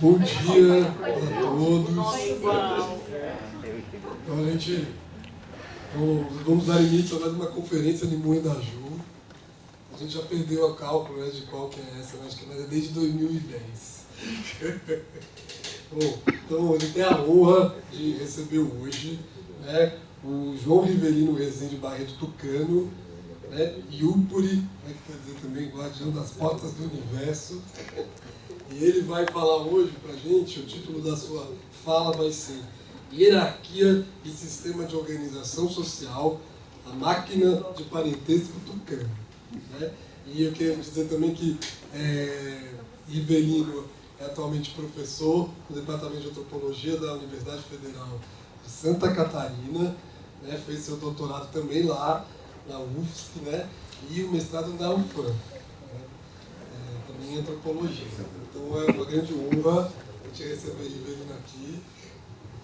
Bom dia a todos. Então a gente vamos dar início a mais uma conferência de Moinho da Ju. A gente já perdeu o cálculo, né, de qual que é essa, mas acho que é desde 2010. Bom, então ele tem a honra de receber hoje, né, o João Rivelino Rezende Barreto Tucano, né, Yupuri, né, que quer dizer também guardião das portas do universo. E ele vai falar hoje para a gente, o título da sua fala vai ser Hierarquia e Sistema de Organização Social, a Máquina de Parentesco Tucano. Né? E eu quero dizer também que Rivelino é atualmente professor no Departamento de Antropologia da Universidade Federal de Santa Catarina, né? Fez seu doutorado também lá na UFSC, né? E o mestrado na UFAM, né? Também em Antropologia. Então é uma grande honra a gente receber Rivelino aqui.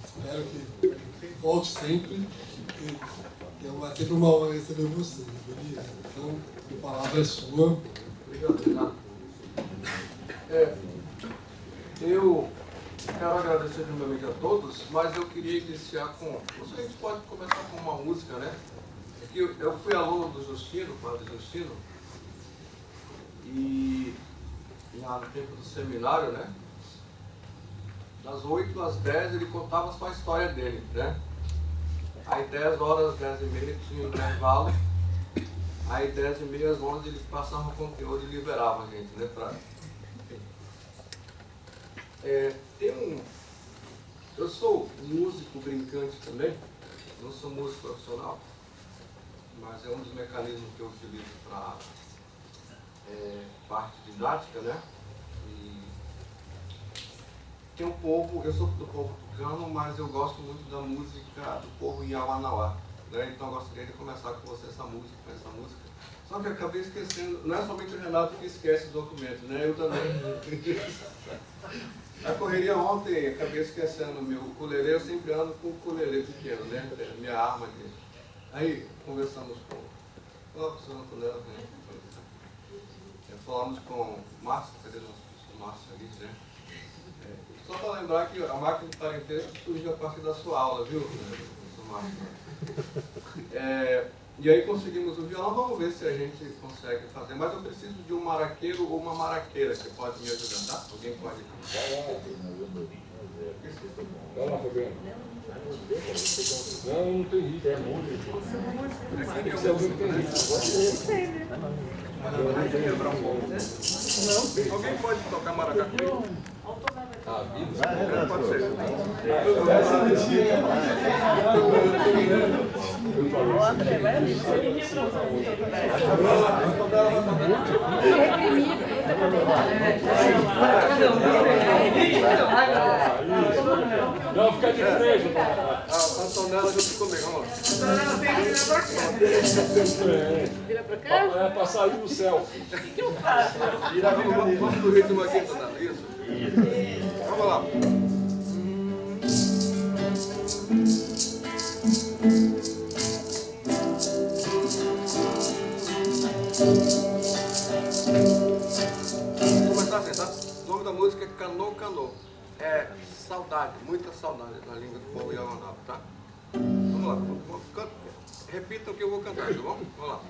Espero que volte sempre. É sempre uma honra receber você, Rivelino. Então, a palavra é sua. Obrigado, Renato. Eu quero agradecer primeiramente a todos, mas eu queria iniciar com... A gente pode começar com uma música, né? É que eu fui aluno do Justino, padre Justino, e lá no tempo do seminário, né? Das 8 às 10 ele contava só a história dele, né? Aí 10 horas, 10 e meia tinha um intervalo. Aí 10 e meia às 11 ele passava o conteúdo e liberava a gente, né? Eu sou músico brincante também, não sou músico profissional, mas é um dos mecanismos que eu utilizo para parte didática, né? E tem um povo, eu sou do povo tucano, mas eu gosto muito da música do povo Yawanawá, né? Então eu gostaria de começar com você com essa música. Só que eu acabei esquecendo, não é somente o Renato que esquece os documentos, né? Eu também. A correria ontem, acabei esquecendo o meu ukulele, eu sempre ando com o ukulele pequeno, né? Minha arma aqui. Aí conversamos com o professor Antonella, né? Falamos com o Márcio, cadê o nosso Márcio ali, né? Só para lembrar que a máquina de parentesco surgiu a partir da sua aula, viu, professor Márcio? E aí conseguimos o violão, vamos ver se a gente consegue fazer. Mas eu preciso de um maraqueiro ou uma maraqueira que pode me ajudar, tá? Alguém pode? Não, Fabiano. Não tem ritmo. É música. Aqui é o músico, né? Não? Alguém pode tocar maracatu? Pode ser. O André, vai ali, você me Não, fica de frente. A Antonella junto comigo, vamos lá. Vira pra cá? É pra sair do selfie. O que eu faço? Vamos do ritmo aqui, Antonella, isso? Vamos lá. Vou começar assim, tá? O nome da música é Canô Canô. É saudade, muita saudade na língua do povo Yawanava, tá? Vamos lá, repita o que eu vou cantar, tá bom? Vamos lá.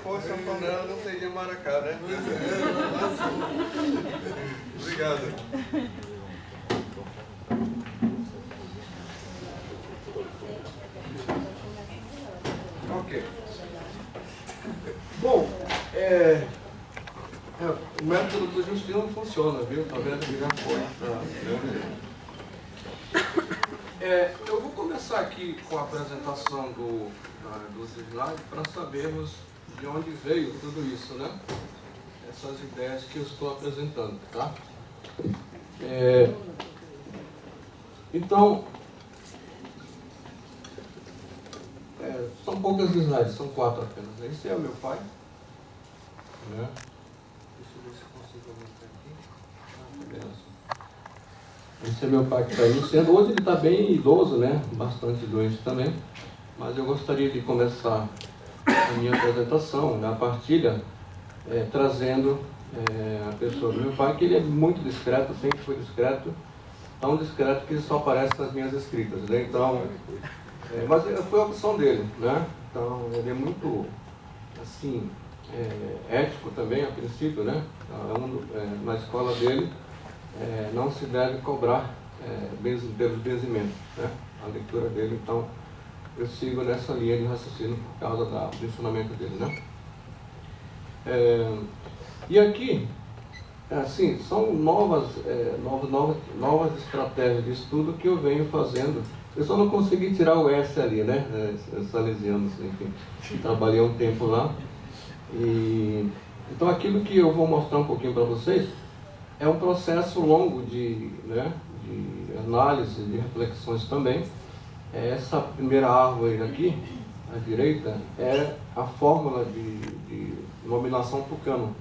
fosse Antonella, não teria Maracá, né? Obrigado. Ok. Bom, o método do Justino funciona, viu? Tá vendo que já foi. Eu vou começar aqui com a apresentação dos slides para sabermos de onde veio tudo isso, né? Essas ideias que eu estou apresentando, tá? Então, são poucas slides, são 4 apenas. Esse é o meu pai, né? Deixa eu ver se eu consigo aumentar aqui. Beleza. Esse é meu pai que está iniciando. Hoje ele está bem idoso, né? Bastante doente também. Mas eu gostaria de começar a minha apresentação, a partilha, trazendo a pessoa do meu pai, que ele é muito discreto, sempre foi discreto, tão discreto que ele só aparece nas minhas escritas, né? Então, mas foi a opção dele, né? Então, ele é muito, assim, ético também, a princípio, né? Na escola dele, não se deve cobrar pelos benzimentos, né? A leitura dele, então, eu sigo nessa linha de raciocínio por causa do ensinamento dele, né? E aqui, assim, são novas estratégias de estudo que eu venho fazendo. Eu só não consegui tirar o S ali, né? Salesianos, enfim. Trabalhei um tempo lá. Então, aquilo que eu vou mostrar um pouquinho para vocês é um processo longo de análise, de reflexões também. Essa primeira árvore aqui, à direita, é a fórmula de nominação tucano,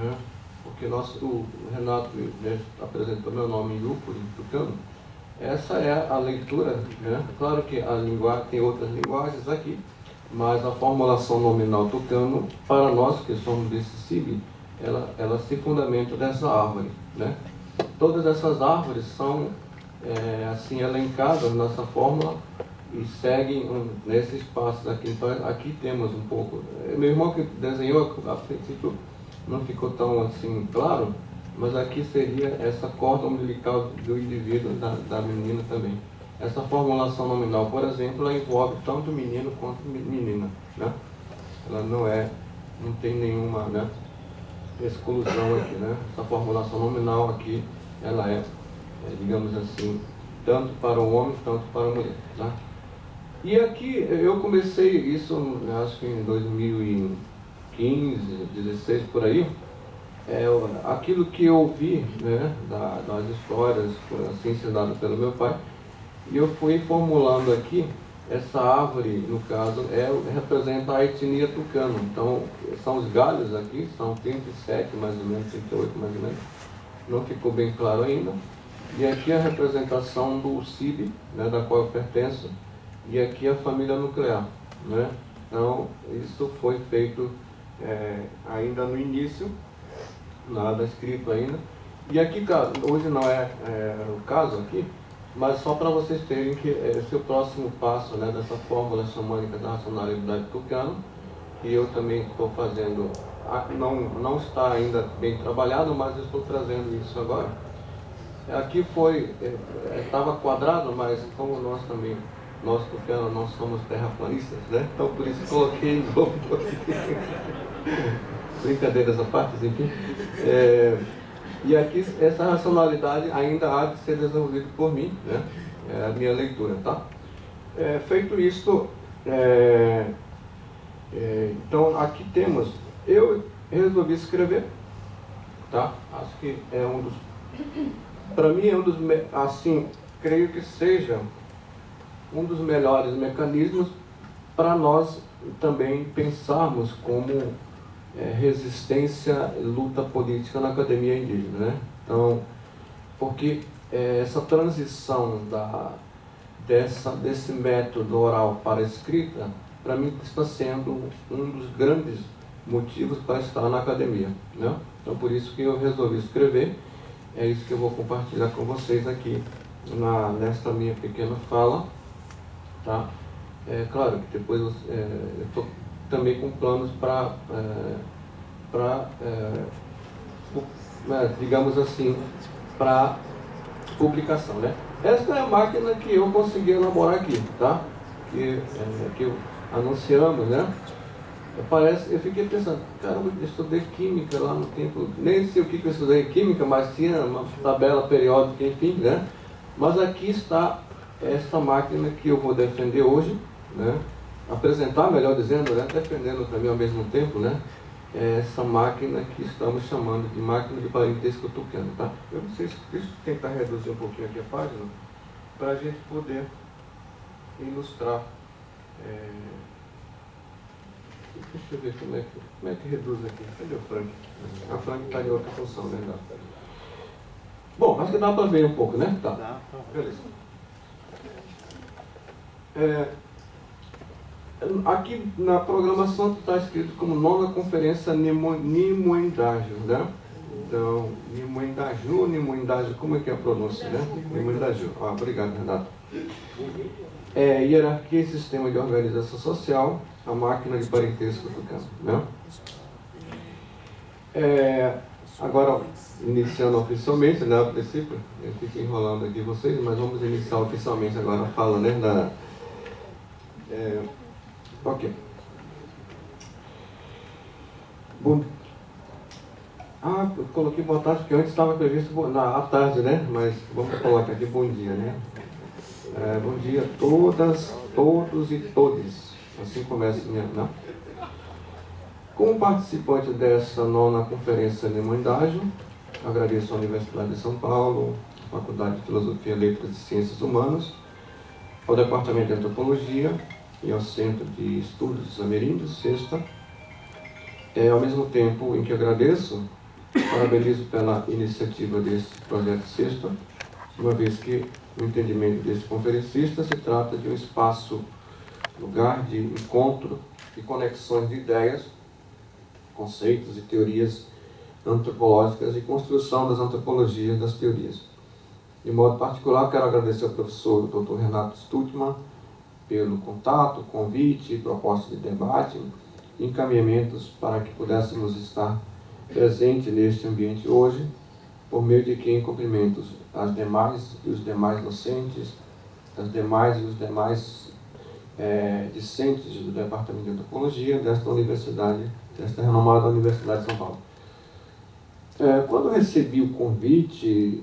né? Porque o Renato, né, apresentou meu nome em Yupuri, tucano. Essa é a leitura, né? Claro que tem outras linguagens aqui, mas a formulação nominal tucano, para nós que somos desse SIB, ela se fundamenta nessa árvore, né? Todas essas árvores são assim elencadas nessa fórmula e seguem nesses passos aqui. Então aqui temos um pouco. Meu irmão que desenhou, a princípio não ficou tão assim claro, mas aqui seria essa corda umbilical do indivíduo, da menina também. Essa formulação nominal, por exemplo, ela envolve tanto menino quanto menina, né? Ela não tem nenhuma, né, exclusão aqui, né? Essa formulação nominal aqui, ela digamos assim, tanto para o homem, tanto para a mulher, tá? E aqui eu comecei isso, acho que em 2015, 16 por aí, aquilo que eu ouvi, né, das histórias, assim ensinadas pelo meu pai, e eu fui formulando aqui. Essa árvore, no caso, representa a etnia tucano. Então, são os galhos aqui, são 37 mais ou menos, 38 mais ou menos. Não ficou bem claro ainda. E aqui a representação do SIB, né, da qual eu pertenço, e aqui a família nuclear, né? Então, isso foi feito ainda no início, nada escrito ainda. E aqui, hoje não é o caso aqui, mas só para vocês terem que esse é o próximo passo, né, dessa fórmula xamânica da racionalidade tucano, que eu também estou fazendo, não está ainda bem trabalhado, mas eu estou trazendo isso agora. Aqui estava quadrado, mas como nós tucanos, nós somos terraplanistas, né? Então por isso coloquei em novo. Brincadeiras à parte, enfim. E aqui essa racionalidade ainda há de ser desenvolvida por mim, né? É a minha leitura, tá? Feito isto, então aqui temos, eu resolvi escrever, tá? Acho que para mim é assim, creio que seja um dos melhores mecanismos para nós também pensarmos como resistência e luta política na academia indígena, né? Então, porque essa transição desse método oral para a escrita, para mim está sendo um dos grandes motivos para estar na academia, né? Então, por isso que eu resolvi escrever. É isso que eu vou compartilhar com vocês aqui nesta minha pequena fala, tá? Claro que depois eu estou também com planos para, digamos assim, para publicação, né? Essa é a máquina que eu consegui elaborar aqui, tá? Que anunciamos, né? Eu fiquei pensando, caramba, eu estudei química lá no tempo, nem sei o que eu estudei em química, mas tinha uma tabela periódica, enfim, né? Mas aqui está esta máquina que eu vou defender hoje, né? Apresentar, melhor dizendo, né? Defendendo também ao mesmo tempo, né? Essa máquina que estamos chamando de máquina de parentesco tucano, tá? Eu não sei se deixa eu tentar reduzir um pouquinho aqui a página para a gente poder ilustrar. Deixa eu ver como é que reduz aqui. Cadê o Frank? A Frank está em outra função, né? Bom, acho que dá para ver um pouco, né? Tá. Beleza. Aqui na programação está escrito como nona conferência Nimoendágio, né? Então, Nimoendágio, como é que é a pronúncia, né? Nimoendágio. Obrigado, Renato. Hierarquia e sistema de organização social, a máquina de parentesco tucano, né? Agora, iniciando oficialmente, né? A princípio, eu fico enrolando aqui vocês, mas vamos iniciar oficialmente agora a fala, né? Ok. Bom. Eu coloquei boa tarde, porque antes estava previsto à tarde, né? Mas vamos colocar aqui bom dia, né? Bom dia a todas, todos e todes. Assim começa a minha, né? Como participante dessa nona conferência Nimoendágio, agradeço à Universidade de São Paulo, à Faculdade de Filosofia, Letras e Ciências Humanas, ao Departamento de Antropologia e ao Centro de Estudos Ameríndios, CESTA. Ao mesmo tempo em que agradeço, parabenizo pela iniciativa desse projeto CESTA, uma vez que o entendimento desse conferencista se trata de um espaço, lugar de encontro e conexões de ideias, conceitos e teorias antropológicas e construção das antropologias das teorias. De modo particular, quero agradecer ao professor Dr. Renato Stutman pelo contato, convite, proposta de debate, encaminhamentos para que pudéssemos estar presentes neste ambiente hoje, por meio de quem cumprimento as demais e os demais docentes, as demais e os demais discentes do Departamento de Antropologia desta universidade, desta renomada Universidade de São Paulo. Quando recebi o convite,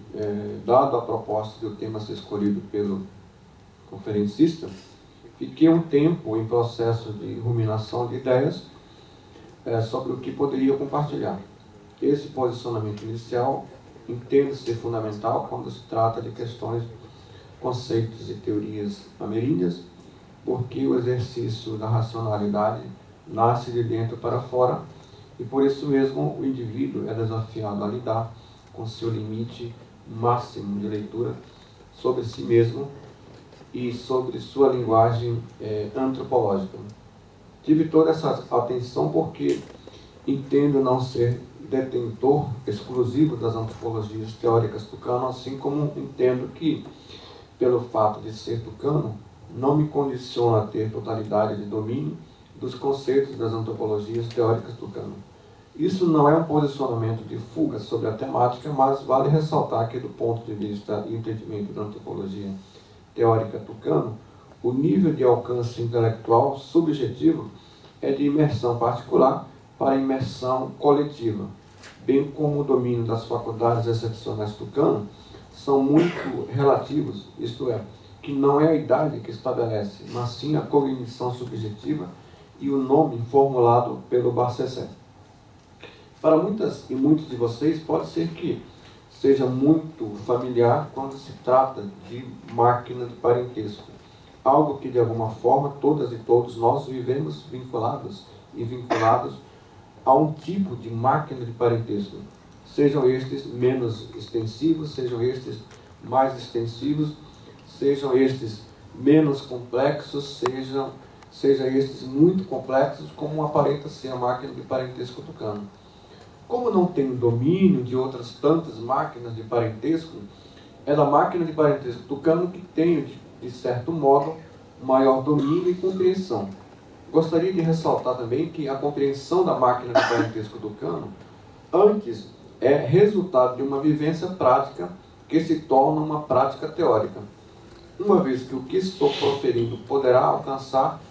dado a proposta do tema a ser escolhido pelo conferencista, fiquei um tempo em processo de ruminação de ideias sobre o que poderia compartilhar. Esse posicionamento inicial entendo ser fundamental quando se trata de questões, conceitos e teorias ameríndias, porque o exercício da racionalidade nasce de dentro para fora e por isso mesmo o indivíduo é desafiado a lidar com seu limite máximo de leitura sobre si mesmo e sobre sua linguagem antropológica. Tive toda essa atenção porque entendo não ser detentor exclusivo das antropologias teóricas tucano, assim como entendo que, pelo fato de ser tucano, não me condiciona a ter totalidade de domínio dos conceitos das antropologias teóricas tucano. Isso não é um posicionamento de fuga sobre a temática, mas vale ressaltar que, do ponto de vista e entendimento da antropologia teórica tucano, o nível de alcance intelectual subjetivo é de imersão particular para imersão coletiva, bem como o domínio das faculdades excepcionais tucano são muito relativos, isto é, que não é a idade que estabelece, mas sim a cognição subjetiva e o nome formulado pelo Barcessé. Para muitas e muitos de vocês, pode ser que seja muito familiar quando se trata de máquina de parentesco, algo que de alguma forma todas e todos nós vivemos vinculados a um tipo de máquina de parentesco, sejam estes menos extensivos, sejam estes mais extensivos, sejam estes menos complexos, sejam estes muito complexos, como aparenta ser a máquina de parentesco tucano. Como não tem domínio de outras tantas máquinas de parentesco, é da máquina de parentesco tucano que tenho, de certo modo, maior domínio e compreensão. Gostaria de ressaltar também que a compreensão da máquina de parentesco tucano antes é resultado de uma vivência prática que se torna uma prática teórica, uma vez que o que estou proferindo poderá alcançar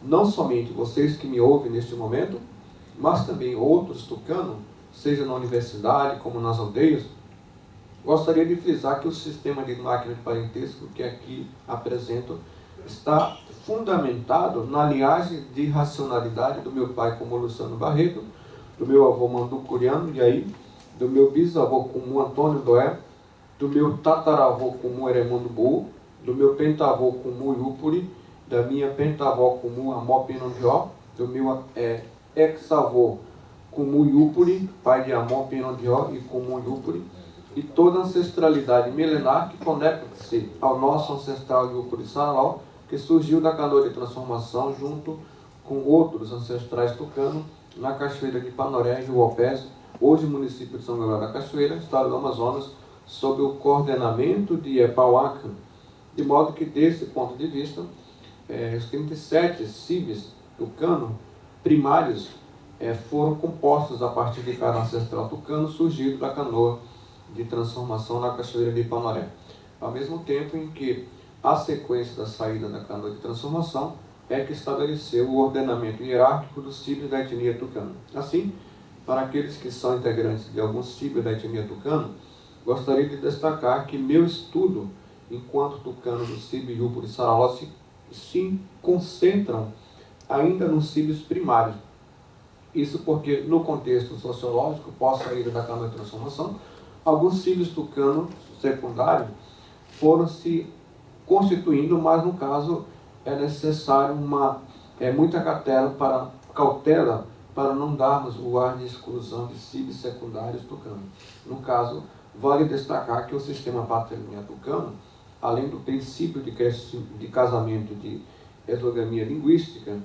não somente vocês que me ouvem neste momento, mas também outros tucanos, seja na universidade como nas aldeias. Gostaria de frisar que o sistema de máquina de parentesco que aqui apresento está fundamentado na linhagem de racionalidade do meu pai como Luciano Barreto, do meu avô Manducuriano e aí, do meu bisavô como Antônio Doé, do meu tataravô como Eremundo Bu, do meu pentavô como Yupuri, da minha pentavó como Amó Pinondió, do meu ex-avô como Yupuri, pai de Amó Pinondió e como Yupuri, e toda a ancestralidade milenar que conecta-se ao nosso ancestral Yupuri Sarau, que surgiu da canoa de transformação junto com outros ancestrais tucanos na Cachoeira de Panoré, Rio Alpes, hoje município de São Gabriel da Cachoeira, estado do Amazonas, sob o coordenamento de Epauaca, de modo que, desse ponto de vista, os 37 cibes tucano primários foram compostos a partir de cada ancestral tucano surgido da canoa de transformação na Cachoeira de Panoré, ao mesmo tempo em que a sequência da saída da canoa de transformação é que estabeleceu o ordenamento hierárquico dos cibes da etnia tucano. Assim, para aqueles que são integrantes de alguns cibes da etnia tucano, gostaria de destacar que meu estudo enquanto tucano do cibe Yupuri Sarau se concentram ainda nos cibes primários. Isso porque, no contexto sociológico, pós saída da canoa de transformação, alguns cibes tucanos secundários foram se constituindo, mas no caso é necessário muita cautela para não darmos o ar de exclusão de cibes secundários tucanos. No caso, vale destacar que o sistema patrilinear tucano, além do princípio de casamento de exogamia linguística,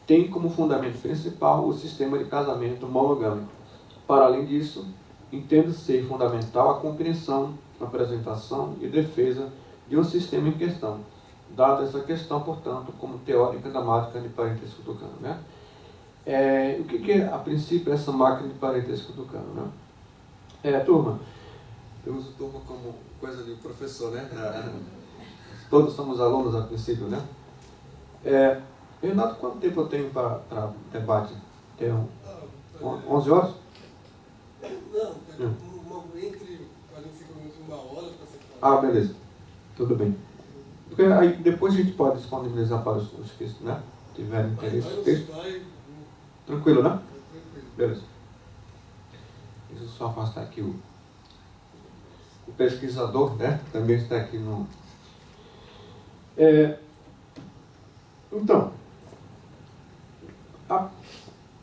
tem como fundamento principal o sistema de casamento monogâmico. Para além disso, entendo ser fundamental a compreensão, apresentação e defesa de um sistema em questão, dada essa questão, portanto, como teórica da máquina de parentesco tucano. Né? O que é, a princípio, essa máquina de parentesco tucano? Né? Turma, eu uso turma como coisa de professor, né? Todos somos alunos a princípio, né? Renato, quanto tempo eu tenho para debate? Tem 11 horas? Não, entre 45 minutos e 1 hora para você falar. Beleza. Tudo bem. Porque aí depois a gente pode disponibilizar para os que tiverem interesse. Tranquilo, né? Beleza. Deixa eu só afastar aqui o pesquisador, né? Também está aqui no... Então,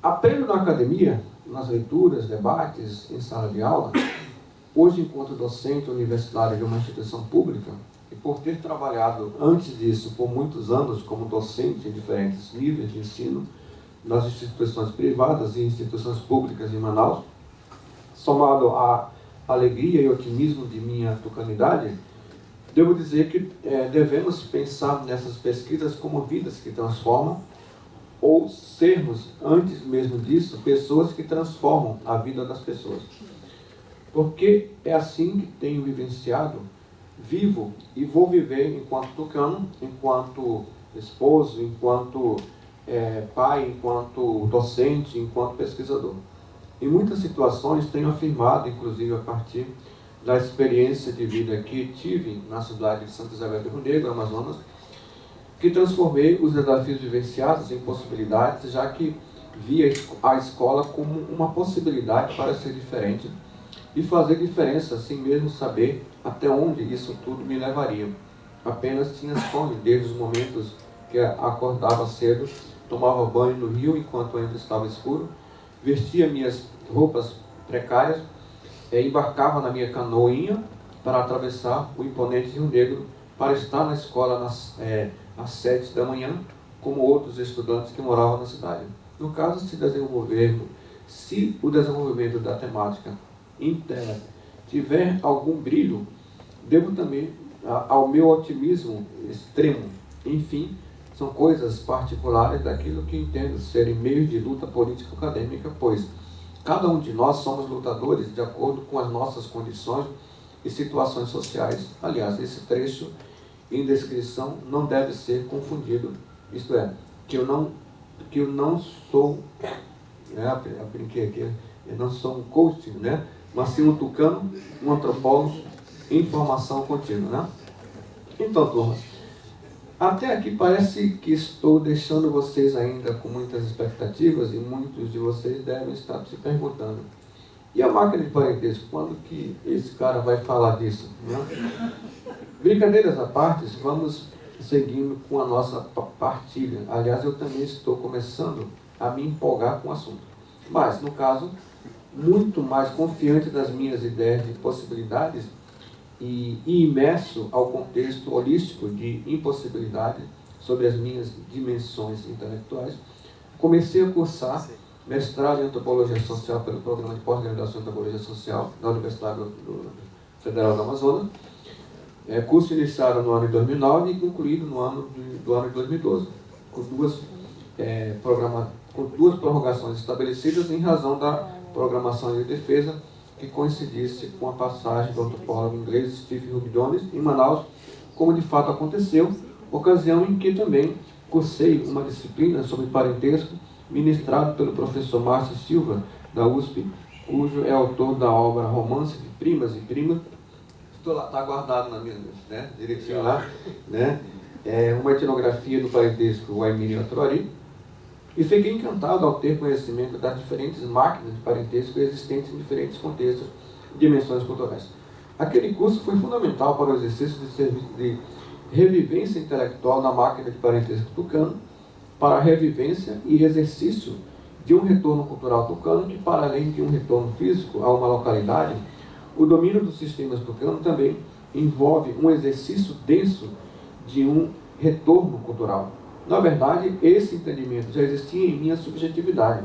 aprendo na academia, nas leituras, debates, em sala de aula, hoje enquanto docente universitário de uma instituição pública, e por ter trabalhado antes disso por muitos anos como docente em diferentes níveis de ensino, nas instituições privadas e instituições públicas em Manaus, somado à alegria e otimismo de minha tucanidade, devo dizer que devemos pensar nessas pesquisas como vidas que transformam, ou sermos, antes mesmo disso, pessoas que transformam a vida das pessoas. Porque é assim que tenho vivenciado, vivo e vou viver enquanto tucano, enquanto esposo, enquanto pai, enquanto docente, enquanto pesquisador. Em muitas situações tenho afirmado, inclusive a partir da experiência de vida que tive na cidade de Santa Isabel do Rio Negro, Amazonas, que transformei os desafios vivenciados em possibilidades, já que via a escola como uma possibilidade para ser diferente e fazer diferença sem mesmo saber até onde isso tudo me levaria. Apenas tinha sonho desde os momentos que acordava cedo, tomava banho no rio enquanto ainda estava escuro, vestia minhas roupas precárias, embarcava na minha canoinha para atravessar o imponente Rio Negro para estar na escola às 7 da manhã, como outros estudantes que moravam na cidade. No caso, se o desenvolvimento da temática interna tiver algum brilho, devo também ao meu otimismo extremo. Enfim, são coisas particulares daquilo que entendo serem meios de luta política acadêmica, pois cada um de nós somos lutadores de acordo com as nossas condições e situações sociais. Aliás, esse trecho em descrição não deve ser confundido, isto é, que eu não sou, eu brinquei aqui, eu não sou um coach, né? Mas sim um tucano, um antropólogo em formação contínua, né? Então, turma, até aqui parece que estou deixando vocês ainda com muitas expectativas e muitos de vocês devem estar se perguntando: e a máquina de parentesco, quando que esse cara vai falar disso? Né? Brincadeiras à parte, vamos seguindo com a nossa partilha. Aliás, eu também estou começando a me empolgar com o assunto. Mas, no caso, muito mais confiante das minhas ideias de possibilidades e imerso ao contexto holístico de impossibilidade sobre as minhas dimensões intelectuais, comecei a cursar mestrado em Antropologia Social pelo Programa de Pós-Graduação em Antropologia Social da Universidade Federal do Amazonas. Curso iniciado no ano de 2009 e concluído no ano de 2012, com duas prorrogações estabelecidas em razão da programação de defesa que coincidisse com a passagem do antropólogo inglês Stephen Hope Jones em Manaus, como de fato aconteceu, ocasião em que também cursei uma disciplina sobre parentesco ministrado pelo professor Márcio Silva, da USP, cujo é autor da obra Romance de Primas e Primas. Estou lá, está guardado na minha, né, direitinho lá, né? Uma etnografia do parentesco Waimiri Atrori, e fiquei encantado ao ter conhecimento das diferentes máquinas de parentesco existentes em diferentes contextos e dimensões culturais. Aquele curso foi fundamental para o exercício de revivência intelectual na máquina de parentesco tucano, para a revivência e exercício de um retorno cultural tucano que, para além de um retorno físico a uma localidade, o domínio dos sistemas tucano também envolve um exercício denso de um retorno cultural. Na verdade, esse entendimento já existia em minha subjetividade,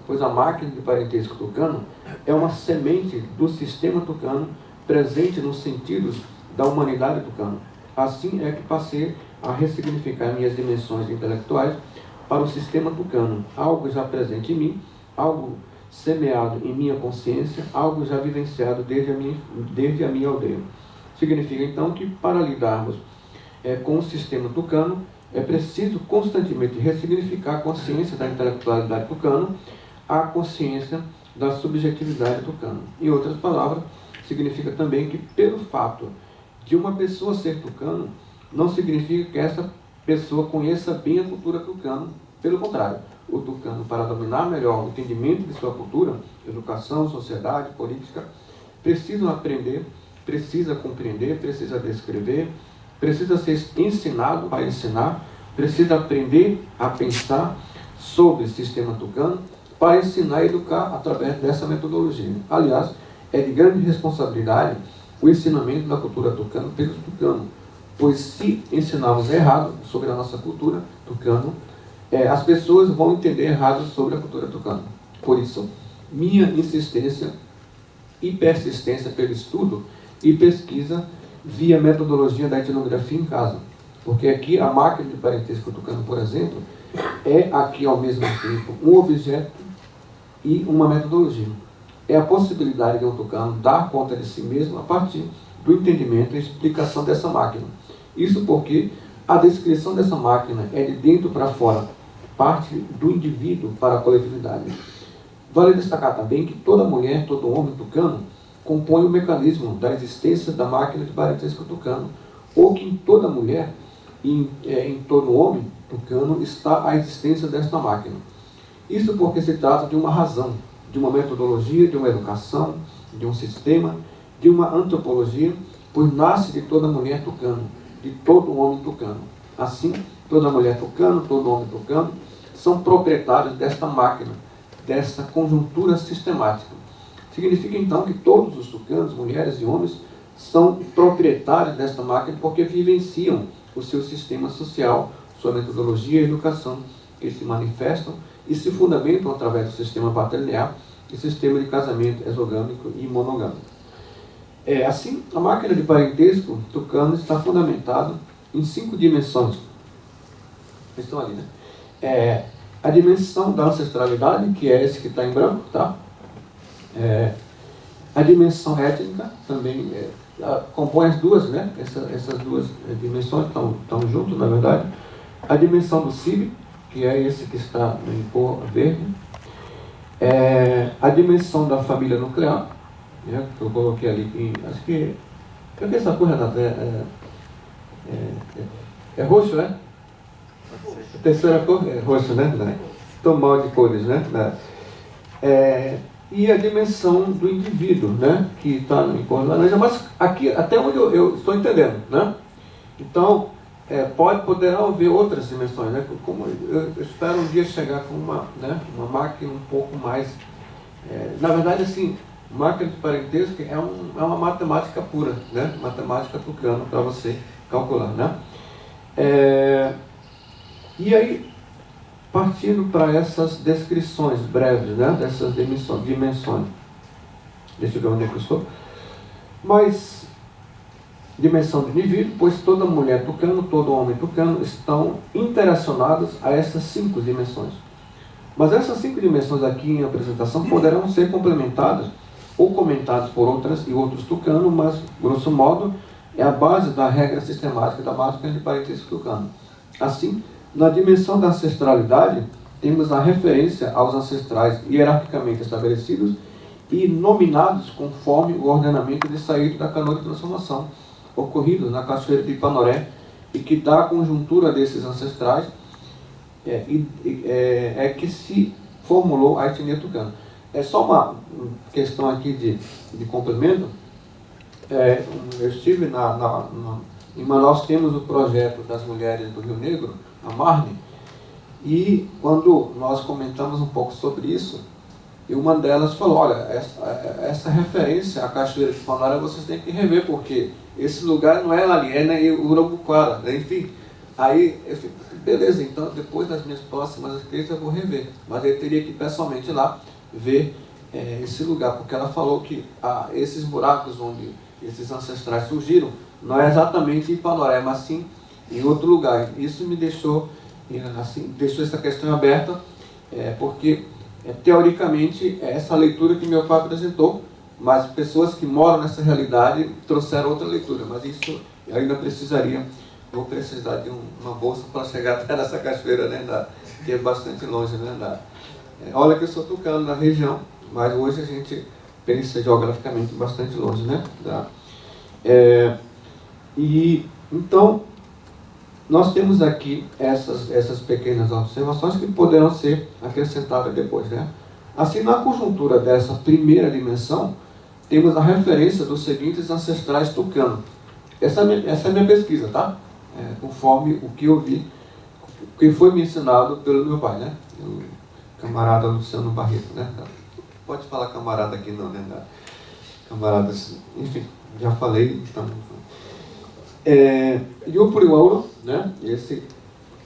pois a máquina de parentesco tucano é uma semente do sistema tucano presente nos sentidos da humanidade tucana. Assim é que passei a ressignificar minhas dimensões intelectuais para o sistema tucano, algo já presente em mim, algo semeado em minha consciência, algo já vivenciado desde a minha aldeia. Significa então que para lidarmos com o sistema tucano, é preciso constantemente ressignificar a consciência da intelectualidade tucana, a consciência da subjetividade tucana. Em outras palavras, significa também que pelo fato de uma pessoa ser tucano, não significa que essa pessoa conheça bem a cultura tucana. Pelo contrário, o tucano, para dominar melhor o entendimento de sua cultura, educação, sociedade, política, precisa aprender, precisa compreender, precisa descrever, precisa ser ensinado para ensinar, precisa aprender a pensar sobre o sistema tucano para ensinar e educar através dessa metodologia. Aliás, é de grande responsabilidade o ensinamento da cultura tucana pelos tucanos, pois se ensinarmos errado sobre a nossa cultura tucana, as pessoas vão entender errado sobre a cultura tucana. Por isso, minha insistência e persistência pelo estudo e pesquisa via metodologia da etnografia em casa. Porque aqui a máquina de parentesco tucano, por exemplo, é aqui ao mesmo tempo um objeto e uma metodologia. É a possibilidade de um tucano dar conta de si mesmo a partir do entendimento e explicação dessa máquina. Isso porque a descrição dessa máquina é de dentro para fora, parte do indivíduo para a coletividade. Vale destacar também que toda mulher, todo homem tucano compõe o mecanismo da existência da máquina de parentesco tucano, ou que em toda mulher e em todo homem tucano está a existência desta máquina. Isso porque se trata de uma razão, de uma metodologia, de uma educação, de um sistema, de uma antropologia, pois nasce de toda mulher tucano, de todo homem tucano. Assim, toda mulher tucano, todo homem tucano, são proprietários desta máquina, dessa conjuntura sistemática. Significa então que todos os tucanos, mulheres e homens, são proprietários desta máquina porque vivenciam o seu sistema social, sua metodologia e educação, que se manifestam e se fundamentam através do sistema patrilinear e sistema de casamento exogâmico e monogâmico. Assim, a máquina de parentesco tucano está fundamentada em 5 dimensões. estão ali, né? A dimensão da ancestralidade, que é esse que está em branco, tá? A dimensão étnica também compõe as duas, né? Essas duas dimensões estão juntas, na verdade. A dimensão do cívico, que é esse que está em cor verde. A dimensão da família nuclear, né? Que eu coloquei ali, acho que... Cadê essa cor, Renata? É roxo, né? A terceira cor é roxo, né? Estou mal de cores, né? E a dimensão do indivíduo, né? Que está em cor laranja, mas aqui, até onde eu estou entendendo, né? Então, poderá haver outras dimensões, né? Como eu espero um dia chegar com uma máquina um pouco mais... na verdade, assim, máquina de parentesco é uma matemática pura, né? Matemática tucano para você calcular, né? E aí, partindo para essas descrições breves, né? Dessas dimensões. Deixa eu ver onde é que eu estou. Mas, dimensão do indivíduo, pois toda mulher tucano, todo homem tucano estão interacionados a essas 5 dimensões. Mas essas 5 dimensões aqui em apresentação poderão ser complementadas ou comentadas por outras e outros tucano, mas, grosso modo, é a base da regra sistemática da máquina de parentesco tucano. Assim, na dimensão da ancestralidade, temos a referência aos ancestrais hierarquicamente estabelecidos e nominados conforme o ordenamento de saída da canoa de transformação, ocorrido na cachoeira de Ipanoré, e que dá a conjuntura desses ancestrais que se formulou a etnia tucana. É só uma questão aqui de complemento. Eu estive em Manaus, temos o projeto das mulheres do Rio Negro, a Marne, e quando nós comentamos um pouco sobre isso, e uma delas falou, olha, essa referência à Cachoeira de Ipanoré vocês têm que rever, porque esse lugar não é ali, é em Urubuquara, né? Enfim. Aí eu fico, beleza, então depois das minhas próximas escritas eu vou rever, mas eu teria que ir pessoalmente lá ver esse lugar, porque ela falou que esses buracos onde esses ancestrais surgiram não é exatamente em Ipanoré, mas sim em outro lugar. Isso me deixou essa questão aberta, porque teoricamente é essa leitura que meu pai apresentou, mas pessoas que moram nessa realidade trouxeram outra leitura, mas isso eu ainda vou precisar de uma bolsa para chegar até nessa cachoeira, né, que é bastante longe, né, olha que eu sou tucano na região, mas hoje a gente pensa geograficamente bastante longe, né, e então nós temos aqui essas pequenas observações que poderão ser acrescentadas depois, né. Assim, na conjuntura dessa primeira dimensão, temos a referência dos seguintes ancestrais tucanos. Essa é a minha pesquisa, tá? Conforme o que eu vi, o que foi me ensinado pelo meu pai, né? O camarada Luciano Barreto, né? Pode falar camarada aqui não, né? Camarada, enfim, já falei, então... Yupuriwauro, né?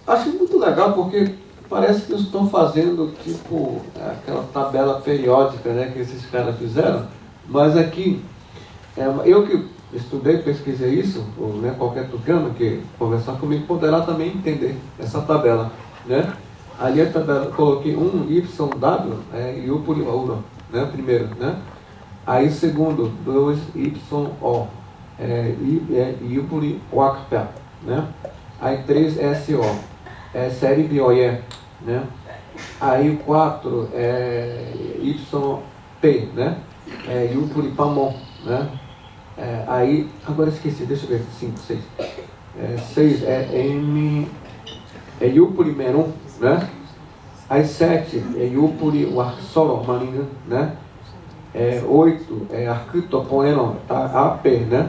Achei muito legal porque parece que eles estão fazendo tipo aquela tabela periódica, né, que esses caras fizeram, mas aqui, eu que estudei, pesquisei isso, ou, né, qualquer tucano que conversar comigo poderá também entender essa tabela, né? Ali a tabela, coloquei YW, Yupuriwauro, né, primeiro, né? Aí segundo, 2YO, Yupuriwakpa, né? Aí 3 SO, série Bioye, né? Aí o 4 YP, né? Yupuripamon, né? Aí, agora esqueci, deixa eu ver, 5, 6. 6 Yupurimeron, né? Aí 7 Yupuriwarsoro, Maringa, né? 8 Arquitopoeno, tá? AP, né?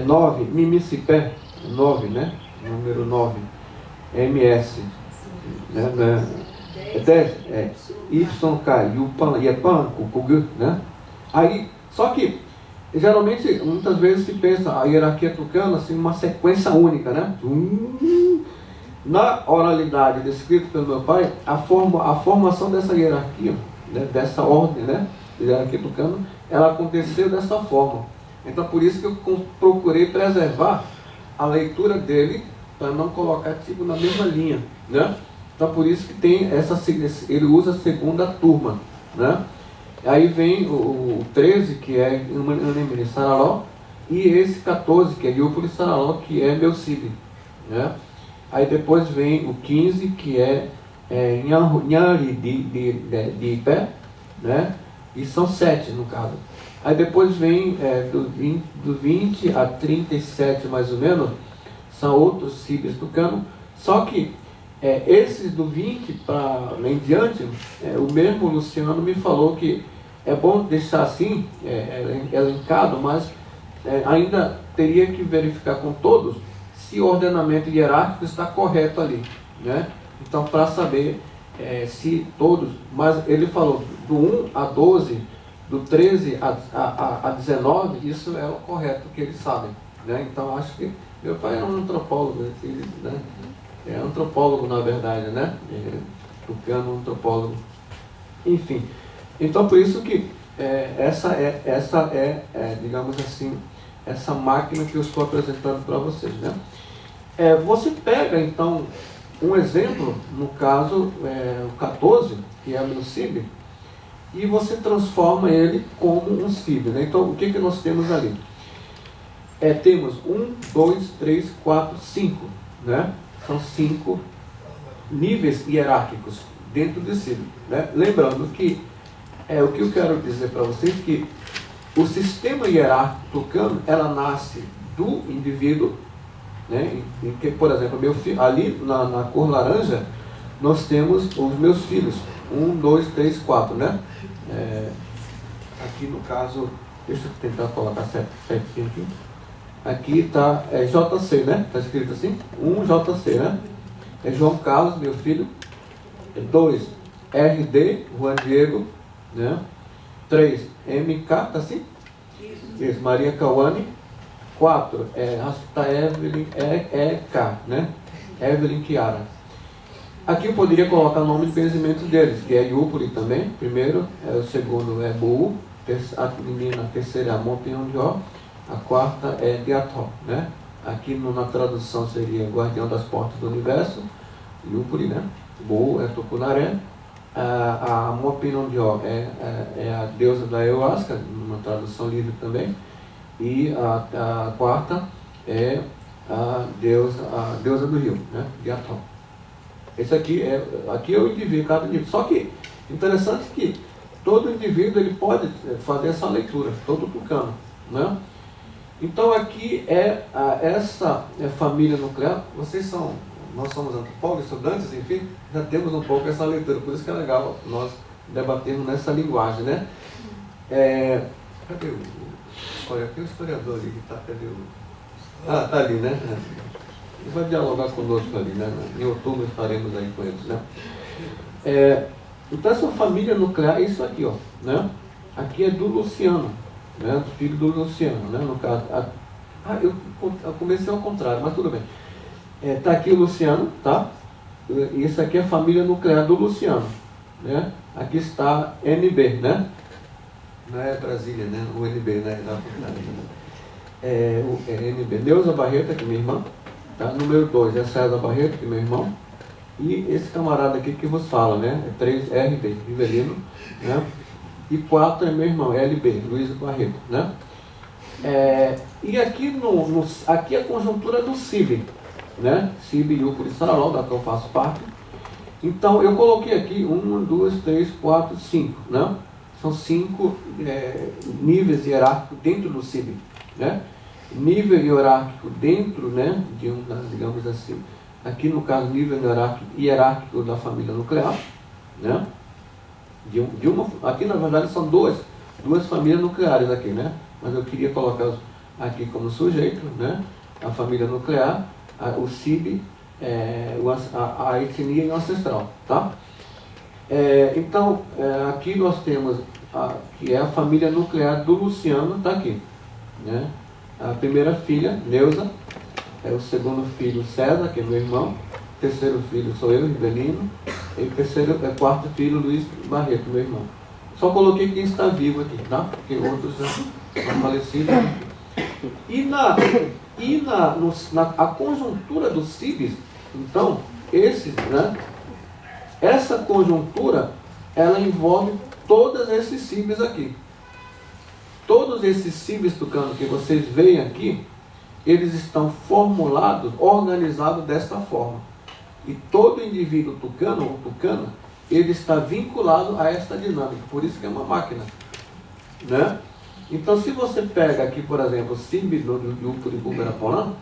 9 Mimicipé, 9, né? Número 9, MS, né? 10 YK, Yupan, Yepan, Kukugu, né? Aí, só que geralmente, muitas vezes se pensa a hierarquia tucana assim, uma sequência única, né? Na oralidade descrita pelo meu pai, a formação dessa hierarquia, né, dessa ordem, né, de hierarquia tucana, ela aconteceu dessa forma. Então, por isso que eu procurei preservar a leitura dele para não colocar tipo na mesma linha, né? Então por isso que tem ele usa a segunda turma, né? Aí vem o 13, que é Anemone Saraló, e esse 14, que é Yupuri Saraló, que é Melcibe, né? Aí depois vem o 15, que é Nhanri de Ipé, né? E são 7 no caso. Aí depois vem do 20 a 37 mais ou menos, são outros Cibes tucano, só que esses do 20 para em diante, o mesmo Luciano me falou que é bom deixar assim, elencado, mas ainda teria que verificar com todos se o ordenamento hierárquico está correto ali, né? Então, para saber se todos, mas ele falou do 1 a 12, do 13 a 19, isso é o correto que eles sabem, né? Então, acho que meu pai é um antropólogo, né? É antropólogo na verdade, né? Tucano, antropólogo, enfim. Então, por isso que essa é, digamos assim, essa máquina que eu estou apresentando para vocês, né? Você pega, então, um exemplo, no caso, o 14, que é o Melcibe, e você transforma ele como um Cibe, né? Então, o que nós temos ali? Temos 1, 2, 3, 4, 5, né? São 5 níveis hierárquicos dentro de Cibe, né? Lembrando que o que eu quero dizer para vocês é que o sistema hierárquico tucano, ela nasce do indivíduo, né? Em que, por exemplo, meu filho, ali na cor laranja, nós temos os meus filhos, 1, 2, 3, 4, né? Aqui no caso, deixa eu tentar colocar certinho aqui. Aqui está JC, né? Está escrito assim, 1 JC, né? É João Carlos, meu filho. 2, RD, Juan Diego, né? 3, MK, tá assim? Isso, Maria Cauane. 4, Rasta Evelyn, EK, né? Evelyn Chiara. Aqui eu poderia colocar o nome de benzimento deles, que é Yupuri também, primeiro, o segundo é Buu, a menina, a terceira é Monteondió, a quarta é Diató, né? Aqui na tradução seria Guardião das Portas do Universo, Yupuri, né? Buu é Tucunaré. A Mopinondió é a deusa da ayahuasca, numa tradução livre também, e a quarta é a deusa do rio, né? Diató. Esse aqui é o indivíduo, cada indivíduo. Só que interessante que todo indivíduo ele pode fazer essa leitura, todo tucano, né? Então aqui essa família nuclear. Nós somos antropólogos, estudantes, enfim, já temos um pouco essa leitura, por isso que é legal nós debatermos nessa linguagem, né? Cadê olha, aqui o historiador ali que está, cadê está ali, né? Ele vai dialogar conosco ali, né? Em outubro estaremos aí com eles, né? Então essa família nuclear é isso aqui, ó, né? Aqui é do Luciano, né? Do filho do Luciano, né? No caso, eu comecei ao contrário, mas tudo bem. Tá aqui o Luciano, tá? Isso aqui é a família nuclear do Luciano, né? Aqui está NB, né? Não é Brasília, né? O NB, né? O NB. Neuza Barreto, que é minha irmã. Tá? Número 2 é César Barreto, que é meu irmão. E esse camarada aqui que vos fala, né? 3 RB, Rivelino, né? E 4 é meu irmão, LB, Luiz Barreto, né? E aqui, aqui a conjuntura do Cibe, né? Cibe, Yupuri, Saraló, da qual eu faço parte. Então eu coloquei aqui 1, 2, 3, 4, 5, né? São 5 níveis hierárquicos dentro do Cibe, né? Nível hierárquico dentro, né? Digamos assim, aqui no caso nível hierárquico da família nuclear, né? Aqui na verdade são duas famílias nucleares aqui, né? Mas eu queria colocar aqui como sujeito, né? A família nuclear, o Cibe, a etnia e o ancestral, tá? Então, aqui nós temos que é a família nuclear do Luciano, está aqui, né? A primeira filha, Neuza, o segundo filho, César, que é meu irmão, o terceiro filho sou eu, Rivelino, e o quarto filho, Luiz Barreto, meu irmão. Só coloquei quem está vivo aqui, tá? Porque outros já são falecidos. E E a conjuntura dos cibes, então, essa conjuntura, ela envolve todos esses cibes aqui. Todos esses cibes tucano que vocês veem aqui, eles estão formulados, organizados desta forma. E todo indivíduo tucano ou tucana, ele está vinculado a esta dinâmica. Por isso que é uma máquina, né? Então, se você pega aqui, por exemplo, o CIB do Curibu Guarapolã,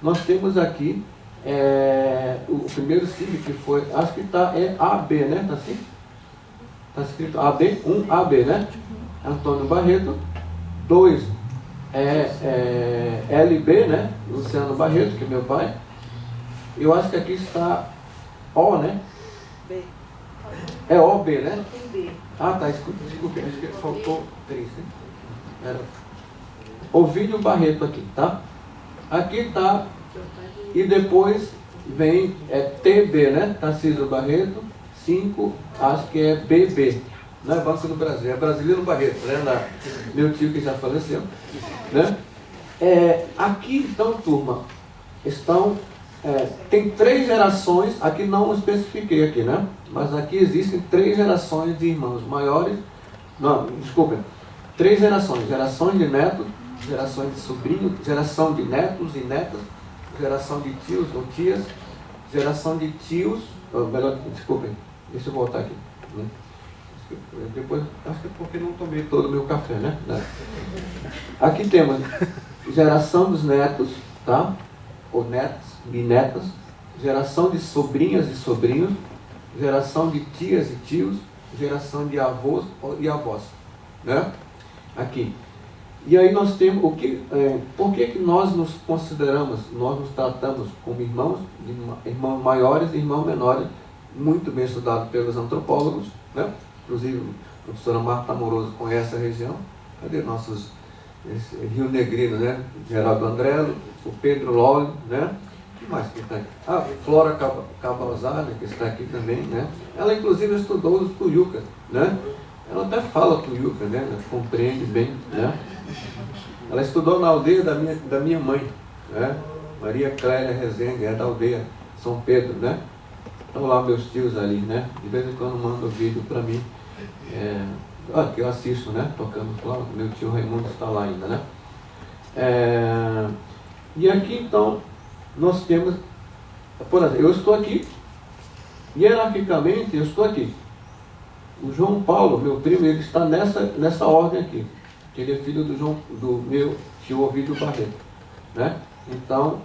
nós temos aqui o primeiro CIB que foi, acho que está AB, né? Está assim? Está escrito AB, 1AB, né? Antônio Barreto, 2 LB, né? Luciano Barreto, que é meu pai. Eu acho que aqui está O, né? B. É OB, né? Tem B. Ah, tá, desculpa, acho que faltou 3, né? Era Ovídio Barreto aqui, tá? Aqui tá, e depois vem TB, né? Tarcísio Barreto, 5, acho que é BB. Não é Banco do Brasil, é Brasiliano Barreto, né? Meu tio que já faleceu, né? Aqui então, turma, tem 3 gerações, aqui não especifiquei aqui, né? Mas aqui existem 3 gerações de irmãos maiores, não, desculpem, 3 gerações, gerações de netos, gerações de sobrinhos, geração de netos e netas, geração de tios ou tias, geração de tios, desculpem, deixa eu voltar aqui, né? Depois, acho que é porque não tomei todo o meu café, né? Aqui temos geração dos netos, tá? Ou netos, bisnetas, geração de sobrinhas e sobrinhos, geração de tias e tios, geração de avós e avós, né? Aqui. E aí nós temos por que nós nos consideramos, nós nos tratamos como irmãos irmãos maiores e irmãos menores, muito bem estudado pelos antropólogos, né? Inclusive a professora Marta Amoroso conhece a região. Cadê nossos Rio Negrino, né? Geraldo Andrello, o Pedro Lolli, né? O que mais que está aqui? A Flora Cabalzada, que está aqui também, né? Ela inclusive estudou os Tuiucas, né? Ela até fala Tuiuca, né? Ela compreende bem, né? Ela estudou na aldeia da minha mãe, né? Maria Clélia Rezende, é da aldeia São Pedro, né? Estão lá meus tios ali, né? De vez em quando mandam vídeo para mim, que eu assisto, né? Tocando flauta, meu tio Raimundo está lá ainda, né? E aqui então, nós temos, por exemplo, eu estou aqui, hierarquicamente eu estou aqui. O João Paulo, meu primo, ele está nessa ordem aqui, que ele é filho do meu tio Ovídio Barreto, né? Então,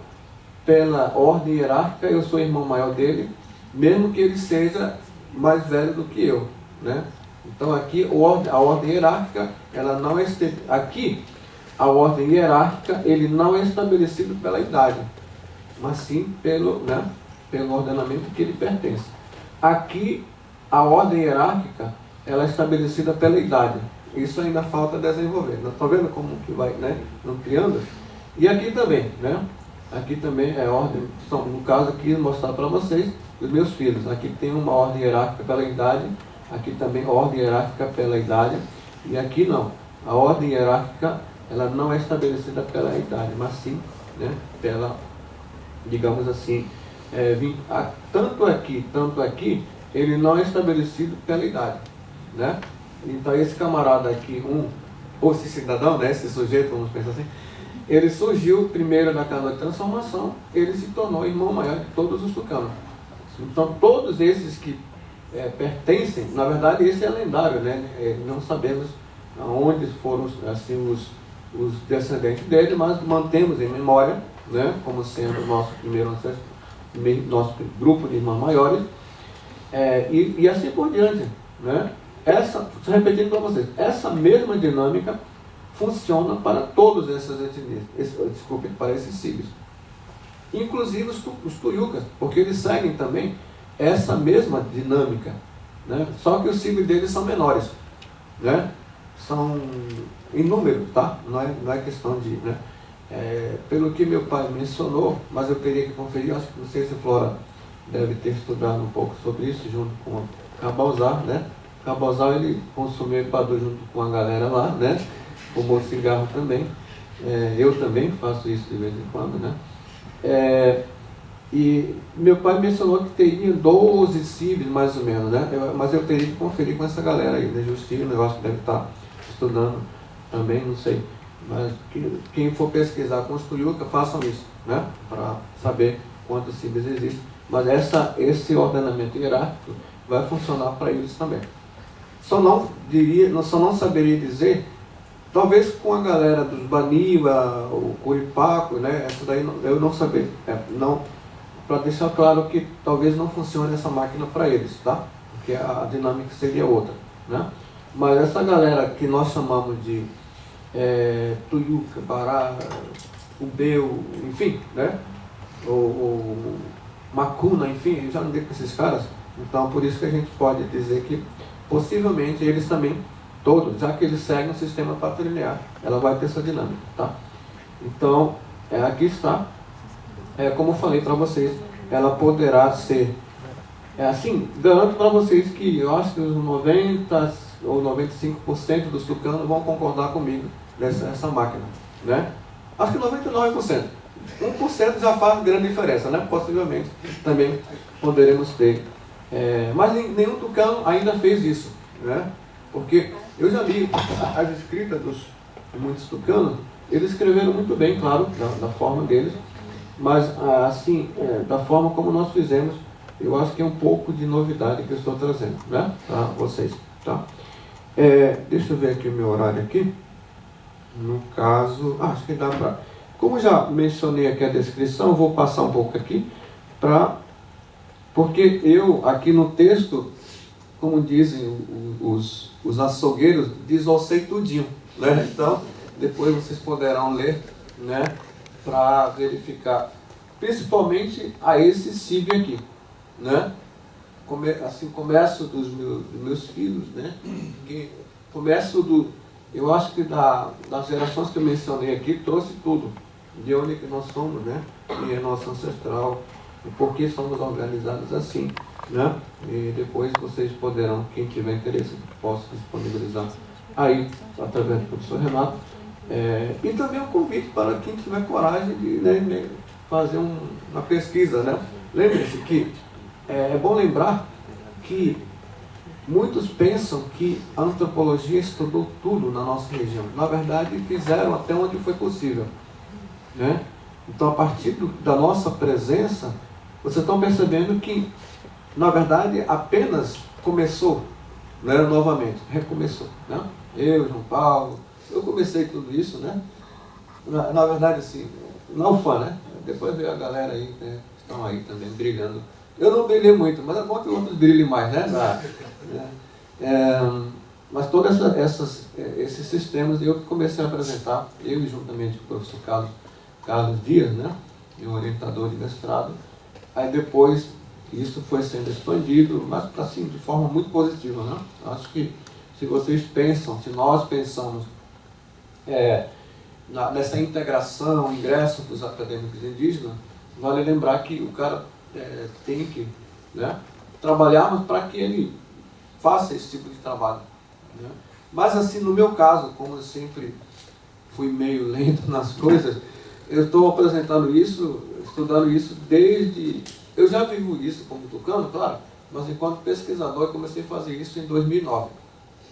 pela ordem hierárquica, eu sou irmão maior dele, mesmo que ele seja mais velho do que eu, né? Então aqui a ordem hierárquica, ela não é aqui a ordem hierárquica, ele não é estabelecido pela idade, mas sim pelo ordenamento que ele pertence. Aqui a ordem hierárquica, ela é estabelecida pela idade. Isso ainda falta desenvolver. Estão vendo como que vai, né, ampliando? E aqui também, né? Aqui também é ordem, no caso aqui mostrar para vocês os meus filhos. Aqui tem uma ordem hierárquica pela idade, aqui também ordem hierárquica pela idade, e aqui não. A ordem hierárquica, ela não é estabelecida pela idade, mas sim, né, pela, digamos assim, tanto aqui, ele não é estabelecido pela idade, né? Então esse camarada aqui, ou esse cidadão, né, esse sujeito, vamos pensar assim, ele surgiu primeiro na canoa de transformação, ele se tornou irmão maior de todos os tucanos. Então todos esses que pertencem, na verdade esse é lendário, né? Não sabemos aonde foram assim, os descendentes dele, mas mantemos em memória, né, como sendo o nosso primeiro ancestro, nosso grupo de irmãos maiores, e assim por diante, né? Repetindo para vocês, essa mesma dinâmica funciona para todas essas etnias, para esses cívios, inclusive os tuiucas, porque eles seguem também essa mesma dinâmica, né? Só que os cívios deles são menores, né? São em número, tá? Não é questão de, né? Pelo que meu pai mencionou, mas eu teria que conferir, acho que não sei se Flora deve ter estudado um pouco sobre isso junto com o Cabalzar, né? Cabalzar, ele consumiu equador junto com a galera lá, né? Fumou cigarro também. Eu também faço isso de vez em quando, né? E meu pai mencionou que teria 12 CIBs, mais ou menos, né? Mas eu teria que conferir com essa galera aí, né? Justino, eu acho que deve estar estudando também, não sei. Mas quem for pesquisar com os Tuiuca, façam isso, né? Para saber quantos CIBs existem. Mas esse ordenamento hierárquico vai funcionar para eles também. Só não saberia dizer, talvez com a galera dos Baniwa, o Curipaco, né? Essa daí eu não saberia. Para deixar claro que talvez não funcione essa máquina para eles, tá? Porque a dinâmica seria outra, né? Mas essa galera que nós chamamos de Tuiuca, Bará, Ubeu, enfim, né? O Macuna, enfim, eu já andei com esses caras, então por isso que a gente pode dizer que possivelmente eles também, todos, já que eles seguem o sistema patrilinear, ela vai ter essa dinâmica, tá? Então, aqui está. Como eu falei para vocês, ela poderá ser, assim, garanto para vocês que eu acho que os 90% ou 95% dos tucanos vão concordar comigo nessa máquina, né? Acho que 99%. 1% já faz grande diferença, né? Possivelmente também poderemos ter. Mas nenhum tucano ainda fez isso, né? Porque eu já li as escritas de muitos tucanos, eles escreveram muito bem, claro, da forma deles, mas assim, da forma como nós fizemos, eu acho que é um pouco de novidade que eu estou trazendo, né? Para vocês, tá? Deixa eu ver aqui o meu horário aqui. No caso, acho que dá para... Como já mencionei aqui a descrição, eu vou passar um pouco aqui, porque eu, aqui no texto, como dizem os açougueiros, desossei tudinho, né? Então, depois vocês poderão ler, né? Para verificar, principalmente a esse CIB aqui, né? Assim, começo dos meus filhos, né? Eu acho que das gerações que eu mencionei aqui, trouxe tudo, de onde que nós somos, né? E é nosso ancestral, e por que somos organizados assim, né? E depois vocês poderão, quem tiver interesse, posso disponibilizar aí, através do professor Renato. E também um convite para quem tiver coragem de, né, fazer uma pesquisa, né? Lembre-se que é bom lembrar que muitos pensam que a antropologia estudou tudo na nossa região. Na verdade, fizeram até onde foi possível, né? Então, a partir da nossa presença, vocês estão percebendo que, na verdade, apenas começou, né, novamente, recomeçou, né? Eu, João Paulo, eu comecei tudo isso, né? Na verdade, assim, na UFAM, né? Depois veio a galera aí, né? Estão aí também brilhando. Eu não brilhei muito, mas é bom que outros brilhem mais, né? Mas todos esses sistemas eu que comecei a apresentar, eu juntamente com o professor Carlos Dias, né? Meu orientador de mestrado. Aí depois isso foi sendo expandido, mas assim, de forma muito positiva, né? Acho que se vocês pensam, se nós pensamos nessa integração, ingresso dos acadêmicos indígenas, vale lembrar que o cara tem que, né, trabalharmos para que ele faça esse tipo de trabalho, né? Mas assim, no meu caso, como eu sempre fui meio lento nas coisas, eu estou apresentando isso, estudando isso desde... Eu já vivo isso como tucano, claro, mas enquanto pesquisador eu comecei a fazer isso em 2009.